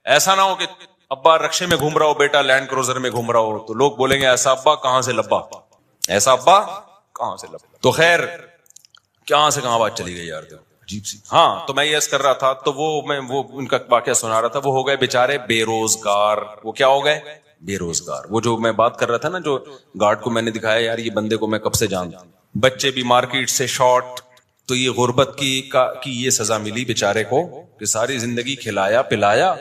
ایسا نہ ہو کہ ابا رکشے میں گھوم رہا ہو, بیٹا لینڈ کروزر میں گھوم رہا ہو, تو لوگ بولیں گے ایسا ابا کہاں سے لبا, ایسا ابا کہاں سے لبا. تو خیر کہاں سے کہاں بات چلی گئی یار, عجیب سی. ہاں تو میں یہ عرض کر رہا تھا, تو وہ ان کا واقعہ سنا رہا تھا. وہ ہو گئے بیچارے بے روزگار. وہ کیا ہو گئے, بے روزگار. وہ جو میں بات کر رہا تھا نا, جو گارڈ کو میں نے دکھایا, یار یہ بندے کو میں کب سے جانتا ہوں. بچے بھی مارکیٹ سے شارٹ, تو یہ غربت کی یہ سزا ملی بیچارے کو کہ ساری زندگی کھلایا پلایا,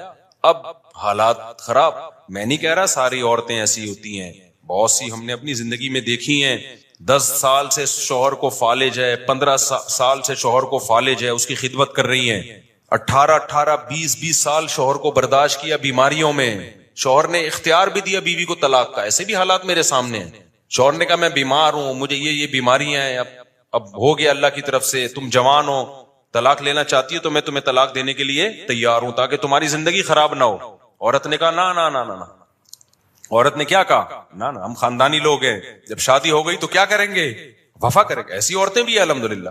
اب حالات خراب. میں نہیں کہہ رہا ساری عورتیں ایسی ہوتی ہیں, بہت سی ہم نے اپنی زندگی میں دیکھی ہیں. 10 سال سے شوہر کو فالج ہے, 15 سال سے شوہر کو فالج ہے, اس کی خدمت کر رہی ہیں. 18 20 سال شوہر کو برداشت کیا بیماریوں میں, شوہر نے اختیار بھی دیا بیوی کو طلاق کا. ایسے بھی حالات میرے سامنے ہیں. شوہر نے کہا میں بیمار ہوں, مجھے یہ بیماریاں ہیں, اب ہو گیا اللہ کی طرف سے, تم جوان ہو, طلاق لینا چاہتی ہو تو میں تمہیں طلاق دینے کے لیے تیار ہوں تاکہ تمہاری زندگی خراب نہ ہو. عورت نے کہا نا. عورت نے کیا کہا, نا ہم خاندانی لوگ ہیں, جب شادی ہو گئی تو کیا کریں گے, وفا کریں گے. ایسی عورتیں بھی ہیں الحمدللہ.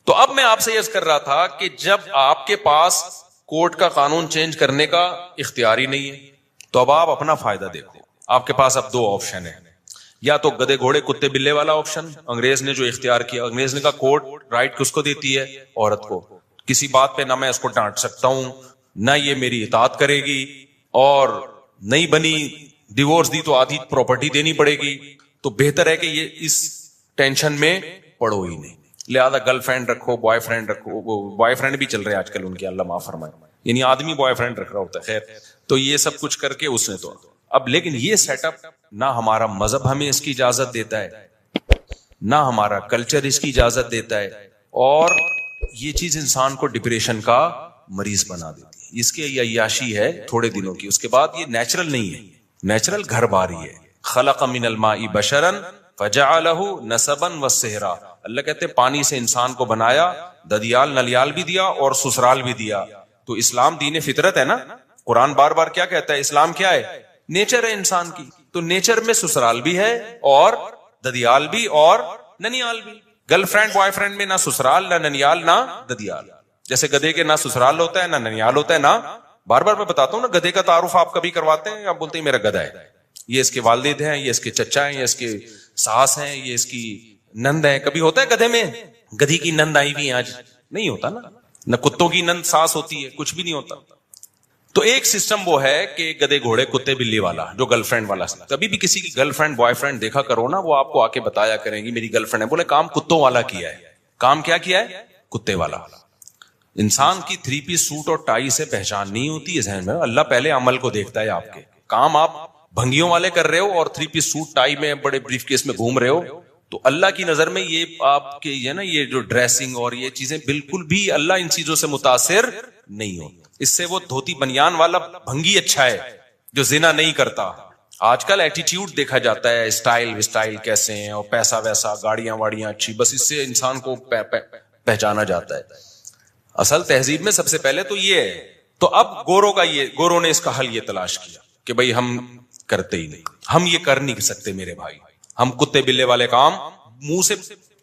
تو اب میں آپ سے یہ کر رہا تھا کہ جب آپ کے پاس کورٹ کا قانون چینج کرنے کا اختیار ہی نہیں ہے, تو اب آپ اپنا فائدہ دیکھو. آپ کے پاس اب 2 آپشن ہیں, یا تو گدے گھوڑے کتے بلے والا آپشن, انگریز نے جو اختیار کیا. انگریز نے کہا کورٹ رائٹ کس کو دیتی ہے, عورت کو. کسی بات پہ نہ میں اس کو ڈانٹ سکتا ہوں, نہ یہ میری اطاعت کرے گی, اور نہیں بنی ڈیورس دی تو آدھی پراپرٹی دینی پڑے گی. تو بہتر ہے کہ یہ اس ٹینشن میں پڑو ہی نہیں. لہذا گرل فرینڈ رکھو, بوائے فرینڈ رکھو. بوائے فرینڈ بھی چل رہے ہیں آج کل ان کے, اللہ معاف فرمائے, یعنی آدمی بوائے فرینڈ رکھ رہا ہوتا ہے. خیر, تو یہ سب کچھ کر کے اس نے تو اب, لیکن یہ سیٹ اپ نہ ہمارا مذہب ہمیں اس کی اجازت دیتا ہے, نہ ہمارا کلچر اس کی اجازت دیتا ہے, اور یہ چیز انسان کو ڈپریشن کا مریض بنا دیتی ہے. اس کے یہ عیاشی ہے تھوڑے دنوں کی, اس کے بعد یہ نیچرل نہیں ہے. نیچرل گھر باری ہے. خلق من الماء بشرا فجعلہ نسبا وسحرا. اللہ کہتے ہیں پانی سے انسان کو بنایا, ددیال نلیال بھی دیا اور سسرال بھی دیا. تو اسلام دین فطرت ہے نا. قرآن بار بار کیا کہتا ہے, اسلام کیا ہے, نیچر ہے انسان کی. تو نیچر میں سسرال بھی ہے اور ددیال بھی اور ننیال بھی. گرل فرینڈ بوائے فرینڈ میں نہ سسرال نہ ننیال نہ ددیال. جیسے گدھے کے نہ سسرال ہوتا ہے نہ ننیال ہوتا ہے, نہ بار بار میں بتاتا ہوں نا, گدھے کا تعارف آپ کبھی کرواتے ہیں, آپ بولتے ہیں میرا گدھا ہے, یہ اس کے والد ہیں, یہ اس کے چچا ہیں, یہ اس کے ساس ہیں, یہ اس کی نند ہے. کبھی ہوتا ہے گدھے میں گدھی کی نند آئی ہوئی آج؟ نہیں ہوتا نا. نہ کتوں کی نند ساس ہوتی ہے, کچھ بھی نہیں ہوتا. تو ایک سسٹم وہ ہے کہ گدھے گھوڑے کتے بلی والا, جو گرل فرینڈ والا. کبھی بھی کسی کی گرل فرینڈ بوائے فرینڈ دیکھا کرو نا, وہ آپ کو آ کے بتایا کریں گی میری گرل فرینڈ ہے. بولے کام کتوں والا کیا ہے. کام کیا کیا ہے؟ کتے والا. انسان کی 3 پیس سوٹ اور ٹائی سے پہچان نہیں ہوتی ہے ذہن میں. اللہ پہلے عمل کو دیکھتا ہے. آپ کے کام آپ بھنگیوں والے کر رہے ہو اور 3 پیس سوٹ ٹائی میں بڑے بریف کیس میں گھوم رہے ہو, تو اللہ کی نظر میں یہ آپ کے یہ نا یہ جو ڈریسنگ اور یہ چیزیں بالکل بھی اللہ ان چیزوں سے متاثر نہیں ہو. اس سے وہ دھوتی بنیان والا بھنگی اچھا ہے جو زنا نہیں کرتا. آج کل ایٹیٹیوڈ دیکھا جاتا ہے, اسٹائل کیسے ہیں اور پیسہ ویسا, گاڑیاں واڑیاں اچھی, بس اس سے انسان کو پہچانا جاتا ہے. اصل تہذیب میں سب سے پہلے تو یہ ہے. تو اب گوروں نے اس کا حل یہ تلاش کیا کہ بھئی ہم کرتے ہی نہیں, ہم یہ کر نہیں سکتے میرے بھائی, ہم کتے بلے والے کام منہ سے,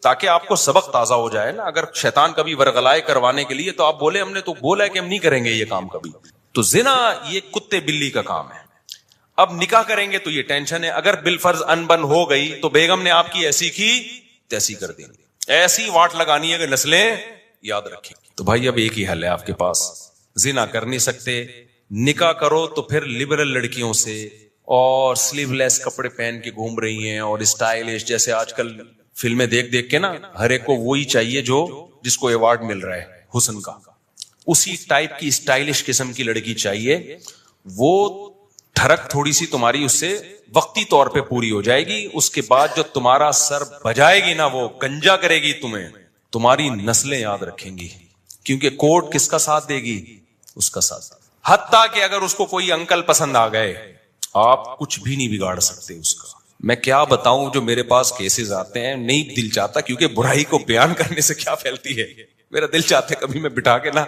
تاکہ آپ کو سبق تازہ ہو جائے نا. اگر شیطان کبھی ورغلائے کروانے کے لیے تو آپ بولے ہم نے تو بولا ہے کہ ہم نہیں کریں گے یہ کام کبھی. تو زنا یہ کتے بلی کا کام ہے. اب نکاح کریں گے تو یہ ٹینشن ہے. اگر بالفرض انبن ہو گئی تو بیگم نے آپ کی ایسی کی تیسی کر دیں گے, ایسی واٹ لگانی ہے کہ نسلیں یاد رکھیں. تو بھائی اب ایک ہی حل ہے آپ کے پاس, زنا کر نہیں سکتے, نکاح کرو تو پھر لبرل لڑکیوں سے اور سلیو لیس کپڑے پہن کے گھوم رہی ہیں اور اسٹائلش, جیسے آج کل فلمیں دیکھ کے نا ہر ایک کو وہی چاہیے جو جس کو ایوارڈ مل رہا ہے حسن کا, اسی ٹائپ کی اسٹائلش قسم کی لڑکی چاہیے. وہ ٹھڑک تھوڑی سی تمہاری اس سے وقتی طور پہ پوری ہو جائے گی, اس کے بعد جو تمہارا سر بجائے گی نا وہ گنجا کرے گی تمہیں, تمہاری نسلیں یاد رکھیں گی, کیونکہ کوٹ کس کا ساتھ دے گی, اس کا ساتھ. حتیٰ کہ اگر اس کو کوئی انکل پسند آ گئے, آپ کچھ بھی نہیں بگاڑ سکتے اس کا. میں کیا بتاؤں جو میرے پاس کیسز آتے ہیں, نہیں دل چاہتا, کیونکہ برائی کو بیان کرنے سے کیا پھیلتی ہے. میرا دل چاہتا ہے کبھی میں بٹھا کے نا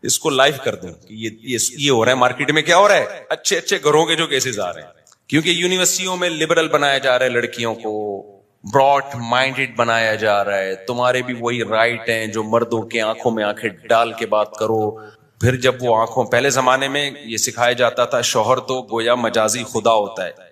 اس کو لائیو کر دوں کہ یہ ہو رہا ہے مارکیٹ میں, کیا ہو رہا ہے, اچھے گھروں کے جو کیسز آ رہے ہیں. کیونکہ یونیورسٹیوں میں لبرل بنایا جا رہا ہے لڑکیوں کو, براڈ مائنڈڈ بنایا جا رہا ہے. تمہارے بھی وہی رائٹ ہیں جو مردوں کے آنکھوں میں آنکھیں ڈال کے بات کرو. پھر جب وہ آنکھوں, پہلے زمانے میں یہ سکھایا جاتا تھا شوہر تو گویا مجازی خدا ہوتا ہے.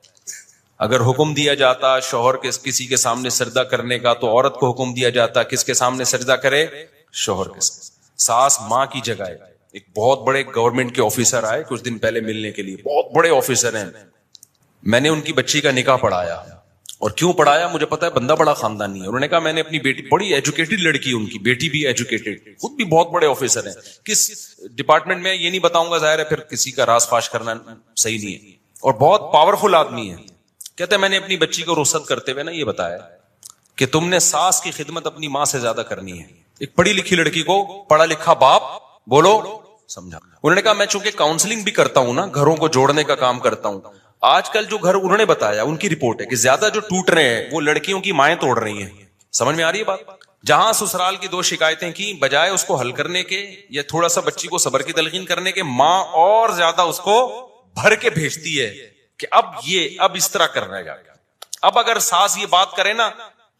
اگر حکم دیا جاتا شوہر کے کسی کے سامنے سجدہ کرنے کا تو عورت کو حکم دیا جاتا کس کے سامنے سجدہ کرے, شوہر کے سامنے. ساس ماں کی جگہ ہے. ایک بہت بڑے گورنمنٹ کے آفیسر آئے کچھ دن پہلے ملنے کے لیے, بہت بڑے آفیسر ہیں. میں نے ان کی بچی کا نکاح پڑھایا, اور کیوں پڑھایا مجھے پتا ہے, بندہ بڑا خاندانی ہے. انہوں نے کہا میں نے اپنی بیٹی, بڑی ایجوکیٹڈ لڑکی, ان کی بیٹی بھی ایجوکیٹڈ, خود بھی بہت بڑے آفیسر ہیں. کس ڈپارٹمنٹ میں یہ نہیں بتاؤں گا, ظاہر ہے پھر کسی کا راز فاش کرنا صحیح نہیں ہے, اور بہت پاورفل آدمی ہے. کہتے ہیں میں نے اپنی بچی کو رخصت کرتے ہوئے نا یہ بتایا کہ تم نے ساس کی خدمت اپنی ماں سے زیادہ کرنی ہے. ایک پڑھی لکھی لڑکی کو پڑھا لکھا باپ بولو سمجھا. انہوں نے کہا میں چونکہ کاؤنسلنگ بھی کرتا ہوں نا, گھروں کو جوڑنے کا کام کرتا ہوں, آج کل جو گھر انہوں نے بتایا ان کی رپورٹ ہے کہ زیادہ جو ٹوٹ رہے ہیں وہ لڑکیوں کی مائیں توڑ رہی ہیں. سمجھ میں آ رہی ہے بات. جہاں سسرال کی 2 شکایتیں کی, بجائے اس کو حل کرنے کے یا تھوڑا سا بچی کو صبر کی تلقین کرنے کے, ماں اور زیادہ اس کو بھر کے بھیجتی ہے کہ اب اس طرح کرنا ہے. اب اگر ساس یہ بات کرے نا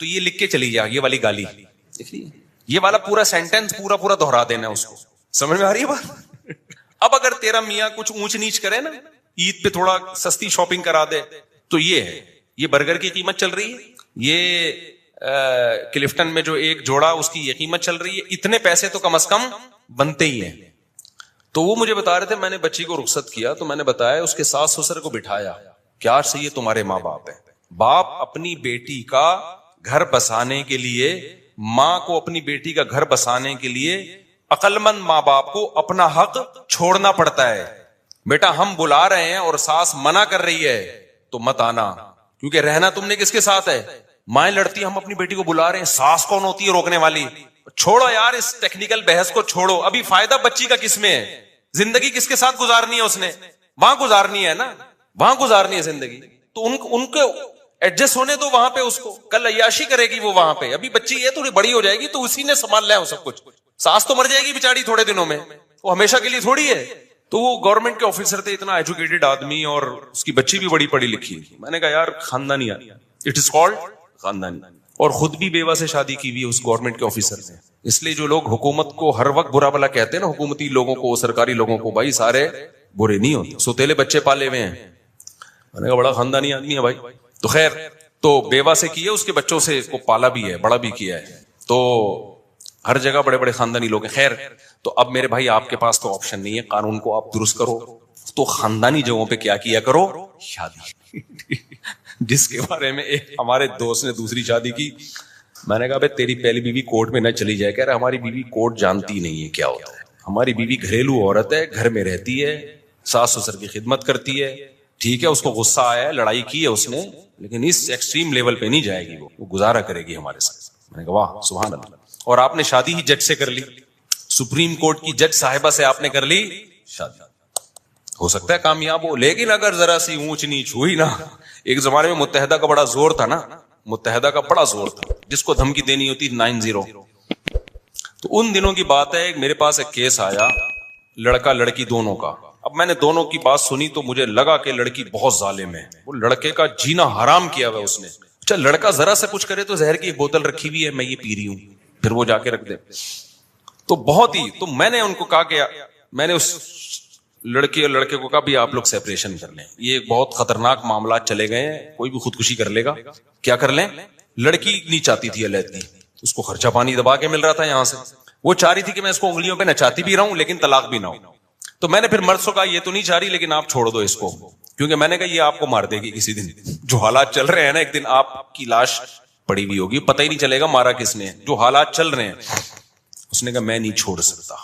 تو یہ لکھ کے چلی جائے, یہ والی گالی یہ والا پورا سینٹینس پورا دہرا دینا اس کو. سمجھ میں آ رہی ہے بات. اب اگر تیرا میاں کچھ اونچ نیچ کرے نا, عید پہ تھوڑا سستی شاپنگ کرا دے, تو یہ ہے, یہ برگر کی قیمت چل رہی ہے, یہ کلفٹن میں جو ایک جوڑا اس کی یہ قیمت چل رہی ہے, اتنے پیسے تو کم از کم بنتے ہی ہیں. تو وہ مجھے بتا رہے تھے, میں نے بچی کو رخصت کیا تو میں نے بتایا اس کے ساس سسر کو بٹھایا, کیا سے یہ تمہارے ماں باپ ہیں. باپ اپنی بیٹی کا گھر بسانے کے لیے, ماں کو اپنی بیٹی کا گھر بسانے کے لیے عقل مند ماں باپ کو اپنا حق چھوڑنا پڑتا ہے. بیٹا ہم بلا رہے ہیں اور ساس منع کر رہی ہے تو مت آنا, کیونکہ رہنا تم نے کس کے ساتھ ہے, مائیں لڑتی ہم اپنی بیٹی کو بلا رہے ہیں, ساس کون ہوتی ہے روکنے والی. چھوڑو یار اس ٹیکنیکل بحث کو چھوڑو, ابھی فائدہ بچی کا کس میں ہے, زندگی کس کے ساتھ گزارنی ہے, اس نے وہاں گزارنی ہے نا, وہاں گزارنی ہے زندگی. تو ان کو ایڈجسٹ ہونے دو وہاں پہ, اس کو کل عیاشی کرے گی وہ وہاں پہ. ابھی بچی یہ تھوڑی بڑی ہو جائے گی تو اسی نے سنبھال لیا سب کچھ. ساس تو مر جائے گی بیچاری تھوڑے دنوں میں, وہ ہمیشہ کے لیے تھوڑی ہے. تو وہ گورنمنٹ کے آفیسر تھے, اتنا ایجوکیٹڈ آدمی, اور اس کی بچی بھی بڑی پڑھی لکھی. میں نے کہا یار خاندانی, اٹ از کالڈ خاندانی, اور خود بھی بیوہ سے شادی کی ہوئی اس گورنمنٹ کے آفیسر نے. اس لیے جو لوگ حکومت کو ہر وقت برا بلا کہتے ہیں نا, حکومتی لوگوں کو, سرکاری لوگوں کو, بھائی سارے برے نہیں ہوتے, سوتیلے بچے پالے ہوئے ہیں. میں نے کہا بڑا خاندانی آدمی ہے بھائی. تو خیر تو بیوہ سے کی ہے, اس کے بچوں سے کو پالا بھی ہے, بڑا بھی کیا ہے, تو ہر جگہ بڑے بڑے خاندانی لوگ ہیں. خیر, تو اب میرے بھائی آپ کے پاس تو آپشن نہیں ہے, قانون کو آپ درست کرو, تو خاندانی جگہوں پہ کیا کیا کرو, شادی. جس کے بارے میں ایک ہمارے دوست نے دوسری شادی کی, میں نے کہا بھائی تیری پہلی بیوی کورٹ میں نہ چلی جائے. کہہ رہا ہماری بیوی کورٹ جانتی نہیں ہے کیا ہوتا ہے, ہماری بیوی گھریلو عورت ہے, گھر میں رہتی ہے, ساس سسر کی خدمت کرتی ہے, ٹھیک ہے, اس کو غصہ آیا ہے, لڑائی کی ہے اس نے, لیکن اس ایکسٹریم لیول پہ نہیں جائے گی, وہ گزارا کرے گی ہمارے ساتھ. میں نے کہا واہ سبحان اللہ. اور آپ نے شادی ہی جج سے کر لی, سپریم کورٹ کی جج صاحبہ سے آپ نے کر لی شادی, ہو سکتا ہے کامیاب ہو, لیکن اگر ذرا سی اونچ نیچ ہوئی نا. ایک زمانے میں متحدہ کا بڑا زور تھا نا, متحدہ کا بڑا زور تھا, جس کو دھمکی دینی ہوتی 90. تو ان دنوں کی بات ہے, میرے پاس ایک کیس آیا لڑکا لڑکی دونوں کا. اب میں نے دونوں کی بات سنی تو مجھے لگا کہ لڑکی بہت ظالم ہے, وہ لڑکے کا جینا حرام کیا ہوا اس نے. اچھا لڑکا ذرا سے کچھ کرے تو زہر کی ایک بوتل رکھی ہوئی ہے, میں یہ پی رہی ہوں, پھر وہ جا کے رکھ دے. تو بہت ہی, تو میں نے ان کو کہا کہ میں نے اس لڑکی اور لڑکے کو کہا بھی آپ لوگ سیپریشن کر لیں, یہ بہت خطرناک معاملات چلے گئے ہیں, کوئی بھی خودکشی کر لے گا. کیا کر لیں, لڑکی نہیں چاہتی تھی علیحدگی, اس کو خرچہ پانی دبا کے مل رہا تھا یہاں سے, وہ چاہ رہی تھی کہ میں اس کو انگلیوں پہ نچاتی بھی رہوں لیکن طلاق بھی نہ ہو. تو میں نے پھر مرد سے کہا یہ تو نہیں چاہ رہی لیکن آپ چھوڑ دو اس کو, کیونکہ میں نے کہا یہ آپ کو مار دے گی کسی دن. جو حالات چل رہے ہیں نا, ایک دن آپ کی لاش پڑی ہوئی ہوگی, پتہ ہی نہیں چلے گا مارا کس نے, جو حالات چل رہے ہیں. اس نے کہا میں نہیں چھوڑ سکتا.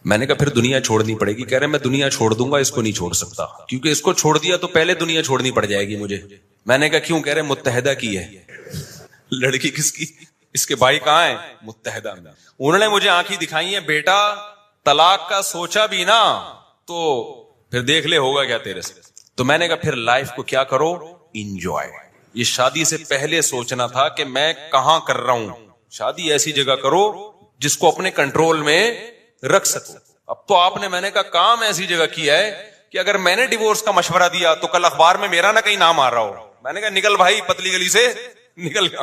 میں نے کہا پھر دنیا چھوڑنی پڑے گی. کہہ رہے میں دنیا چھوڑ دوں گا, اس کو نہیں چھوڑ سکتا, کیونکہ اس کو چھوڑ دیا تو پہلے دنیا چھوڑنی پڑ جائے گی مجھے. میں نے کہا کیوں؟ کہہ رہے متحدہ کی ہے. لڑکی کس کی؟ اس کے بھائی کہاں ہیں؟ متحدہ میں. انہوں نے مجھے آنکھیں دکھائی ہیں, بیٹا طلاق کا سوچا بھی نا تو پھر دیکھ لے ہوگا کیا تیرے سے. تو میں نے کہا پھر لائف کو کیا کرو, انجوائے. یہ شادی سے پہلے سوچنا تھا کہ میں کہاں کر رہا ہوں. شادی ایسی جگہ کرو جس کو اپنے کنٹرول میں رکھ سکو. اب تو آپ نے, میں نے کہا کام ایسی جگہ کیا ہے کہ اگر میں نے ڈیورس کا مشورہ دیا تو کل اخبار میں میرا نہ کہیں نام آ رہا ہو. میں نے کہا نکل بھائی پتلی گلی سے نکل گیا,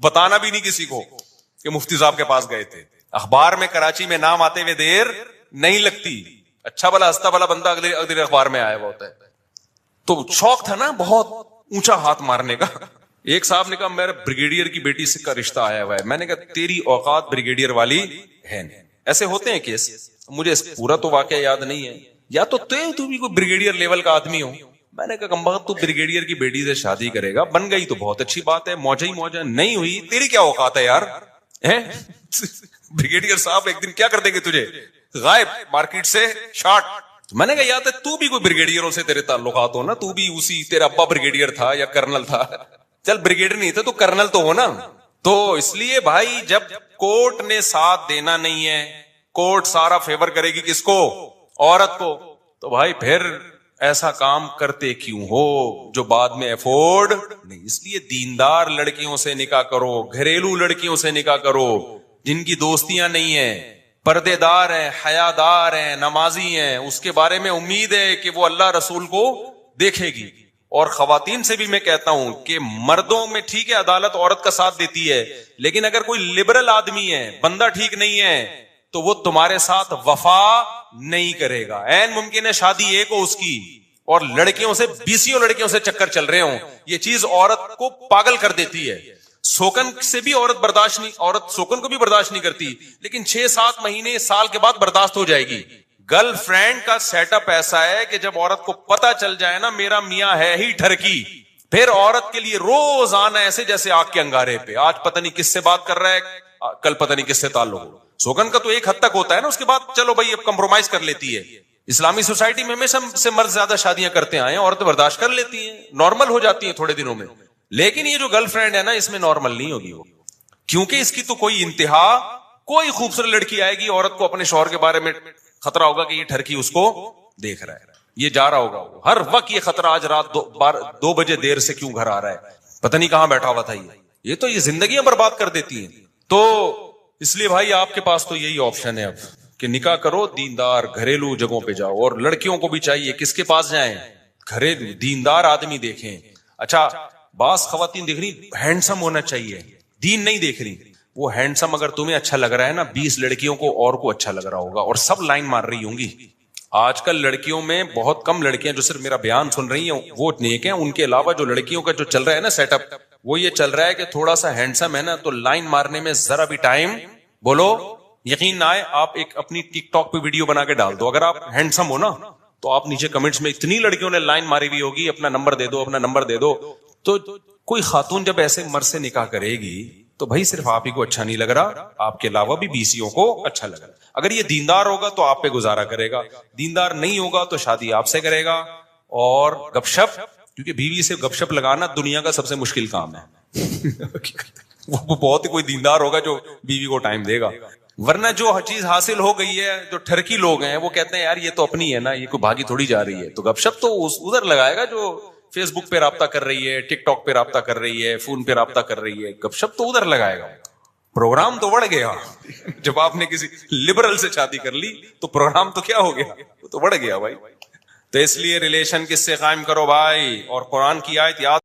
بتانا بھی نہیں کسی کو کہ مفتی صاحب کے پاس گئے تھے. اخبار میں کراچی میں نام آتے ہوئے دیر نہیں لگتی. اچھا بلا ہستا بلا بندہ اگلے اخبار میں آیا ہوا ہوتا ہے. تو شوق تھا نا بہت اونچا ہاتھ مارنے کا. ایک صاحب نے کہا میرا بریگیڈیئر کی بیٹی سے کا رشتہ آیا ہوا ہے. میں نے کہا تیری اوقات بریگیڈیئر والی ہے نہیں. ایسے ہوتے ہیں کیس, مجھے پورا تو واقعہ یاد نہیں ہے, یا تو بھی کوئی بریگیڈیئر لیول کا آدمی ہو. میں نے کہا کمبخت تو بریگیڈیئر کی بیٹی سے شادی کرے گا, بن گئی تو بہت اچھی بات ہے, موجہ ہی موجہ, نہیں ہوئی تیری کیا اوقات ہے یار. بریگیڈیئر صاحب ایک دن کیا کر دیں گے تجھے, غائب مارکیٹ سے شارٹ. میں نے کہا یا تو بھی کوئی بریگیڈیئروں سے تیرے تعلقات ہو نا, تو بھی اسی تیرا ابا بریگیڈیئر تھا یا کرنل تھا, چل بریگیڈیئر نہیں تھا تو کرنل تو ہو نا. تو اس لیے بھائی جب کورٹ نے ساتھ دینا نہیں ہے, کورٹ سارا فیور کرے گی کس کو, عورت کو, تو بھائی پھر ایسا کام کرتے کیوں ہو جو بعد میں افورڈ نہیں. اس لیے دیندار لڑکیوں سے نکاح کرو, گھریلو لڑکیوں سے نکاح کرو جن کی دوستیاں نہیں ہیں, پردے دار ہیں, حیادار ہیں, نمازی ہیں, اس کے بارے میں امید ہے کہ وہ اللہ رسول کو دیکھے گی. اور خواتین سے بھی میں کہتا ہوں کہ مردوں میں ٹھیک ہے عدالت عورت کا ساتھ دیتی ہے, لیکن اگر کوئی لبرل آدمی ہے, بندہ ٹھیک نہیں ہے, تو وہ تمہارے ساتھ وفا نہیں کرے گا. عین ممکن ہے شادی ایک ہو اس کی اور لڑکیوں سے 20 لڑکیوں سے چکر چل رہے ہوں. یہ چیز عورت کو پاگل کر دیتی ہے. سوکن سے بھی عورت برداشت نہیں, عورت سوکن کو بھی برداشت نہیں کرتی, لیکن 6-7 مہینے سال کے بعد برداشت ہو جائے گی. گرل فرینڈ کا سیٹ اپ ایسا ہے کہ جب عورت کو پتا چل جائے نا میرا میاں ہے ہی ٹھرکی, پھر عورت کے لیے روز آنا ایسے جیسے آگ کے انگارے پہ, آج پتہ نہیں کس سے بات کر رہا ہے, کل پتہ نہیں کس سے تعلق ہو. سوگن کا تو ایک حد تک ہوتا ہے نا, اس کے بعد چلو بھائی اب کمپرومائز کر لیتی ہے. اسلامی سوسائٹی میں ہمیشہ سے مرد زیادہ شادیاں کرتے آئے ہیں, عورتیں برداشت کر لیتی ہیں, نارمل ہو جاتی ہیں تھوڑے دنوں میں. لیکن یہ جو گرل فرینڈ ہے نا اس میں نارمل نہیں ہوگی وہ, کیونکہ اس کی تو کوئی انتہا, کوئی خوبصورت لڑکی آئے گی, عورت کو اپنے شوہر کے بارے میں خطرہ ہوگا کہ یہ ٹھرکی اس کو دیکھ رہا ہے, یہ جا رہا ہوگا, ہر وقت یہ خطرہ, آج رات 2 بجے دیر سے کیوں گھر آ رہا ہے, پتہ نہیں کہاں بیٹھا ہوا تھا یہ تو یہ زندگیاں برباد کر دیتی ہیں. تو اس لیے بھائی آپ کے پاس تو یہی آپشن ہے اب کہ نکاح کرو, دیندار گھریلو جگہوں پہ جاؤ. اور لڑکیوں کو بھی چاہیے کس کے پاس جائیں, گھریلو دیندار آدمی دیکھیں. اچھا بعض خواتین دیکھ رہی ہینڈسم ہونا چاہیے, دین نہیں دیکھ رہی. وہ ہینڈسم اگر تمہیں اچھا لگ رہا ہے نا, 20 لڑکیوں کو اور کو اچھا لگ رہا ہوگا اور سب لائن مار رہی ہوں گی, آج کل لڑکیوں میں بہت کم لڑکیاں جو صرف میرا بیان سن رہی ہیں وہ نیک ہیں. ان کے علاوہ جو لڑکیوں کا جو چل رہا ہے نا سیٹ اپ, وہ یہ چل رہا ہے کہ تھوڑا سا ہینڈسم ہے نا تو لائن مارنے میں ذرا بھی ٹائم, بولو یقین نہ آئے, آپ ایک اپنی ٹک ٹاک پہ ویڈیو بنا کے ڈال دو, اگر آپ ہینڈسم ہو نا تو آپ نیچے کمنٹس میں اتنی لڑکیوں نے لائن ماری ہوئی ہوگی, اپنا نمبر دے دو, اپنا نمبر دے دو. تو کوئی خاتون جب ایسے مرد سے نکاح کرے گی تو بھائی صرف آپ ہی کو اچھا نہیں لگ رہا, آپ کے علاوہ بھی بیسیوں کو اچھا لگا. اگر یہ دیندار ہوگا تو آپ پہ گزارا کرے گا, دیندار نہیں ہوگا تو شادی آپ سے کرے گا. اور گپ شپ, کیونکہ بیوی سے گپ شپ لگانا دنیا کا سب سے مشکل کام ہے. وہ بہت ہی کوئی دیندار ہوگا جو بیوی کو ٹائم دے گا, ورنہ جو چیز حاصل ہو گئی ہے, جو ٹھرکی لوگ ہیں وہ کہتے ہیں یار یہ تو اپنی ہے نا, یہ کوئی بھاگی تھوڑی جا رہی ہے. تو گپ شپ تو ادھر لگائے گا جو فیس بک پہ رابطہ کر رہی ہے, ٹک ٹاک پہ رابطہ کر رہی ہے, فون پہ رابطہ کر رہی ہے, گپ شپ تو ادھر لگائے گا. پروگرام تو بڑھ گیا. جب آپ نے کسی لبرل سے شادی کر لی تو پروگرام تو کیا ہو گیا, وہ تو بڑھ گیا بھائی. تو اس لیے ریلیشن کس سے قائم کرو بھائی, اور قرآن کی آیت یاد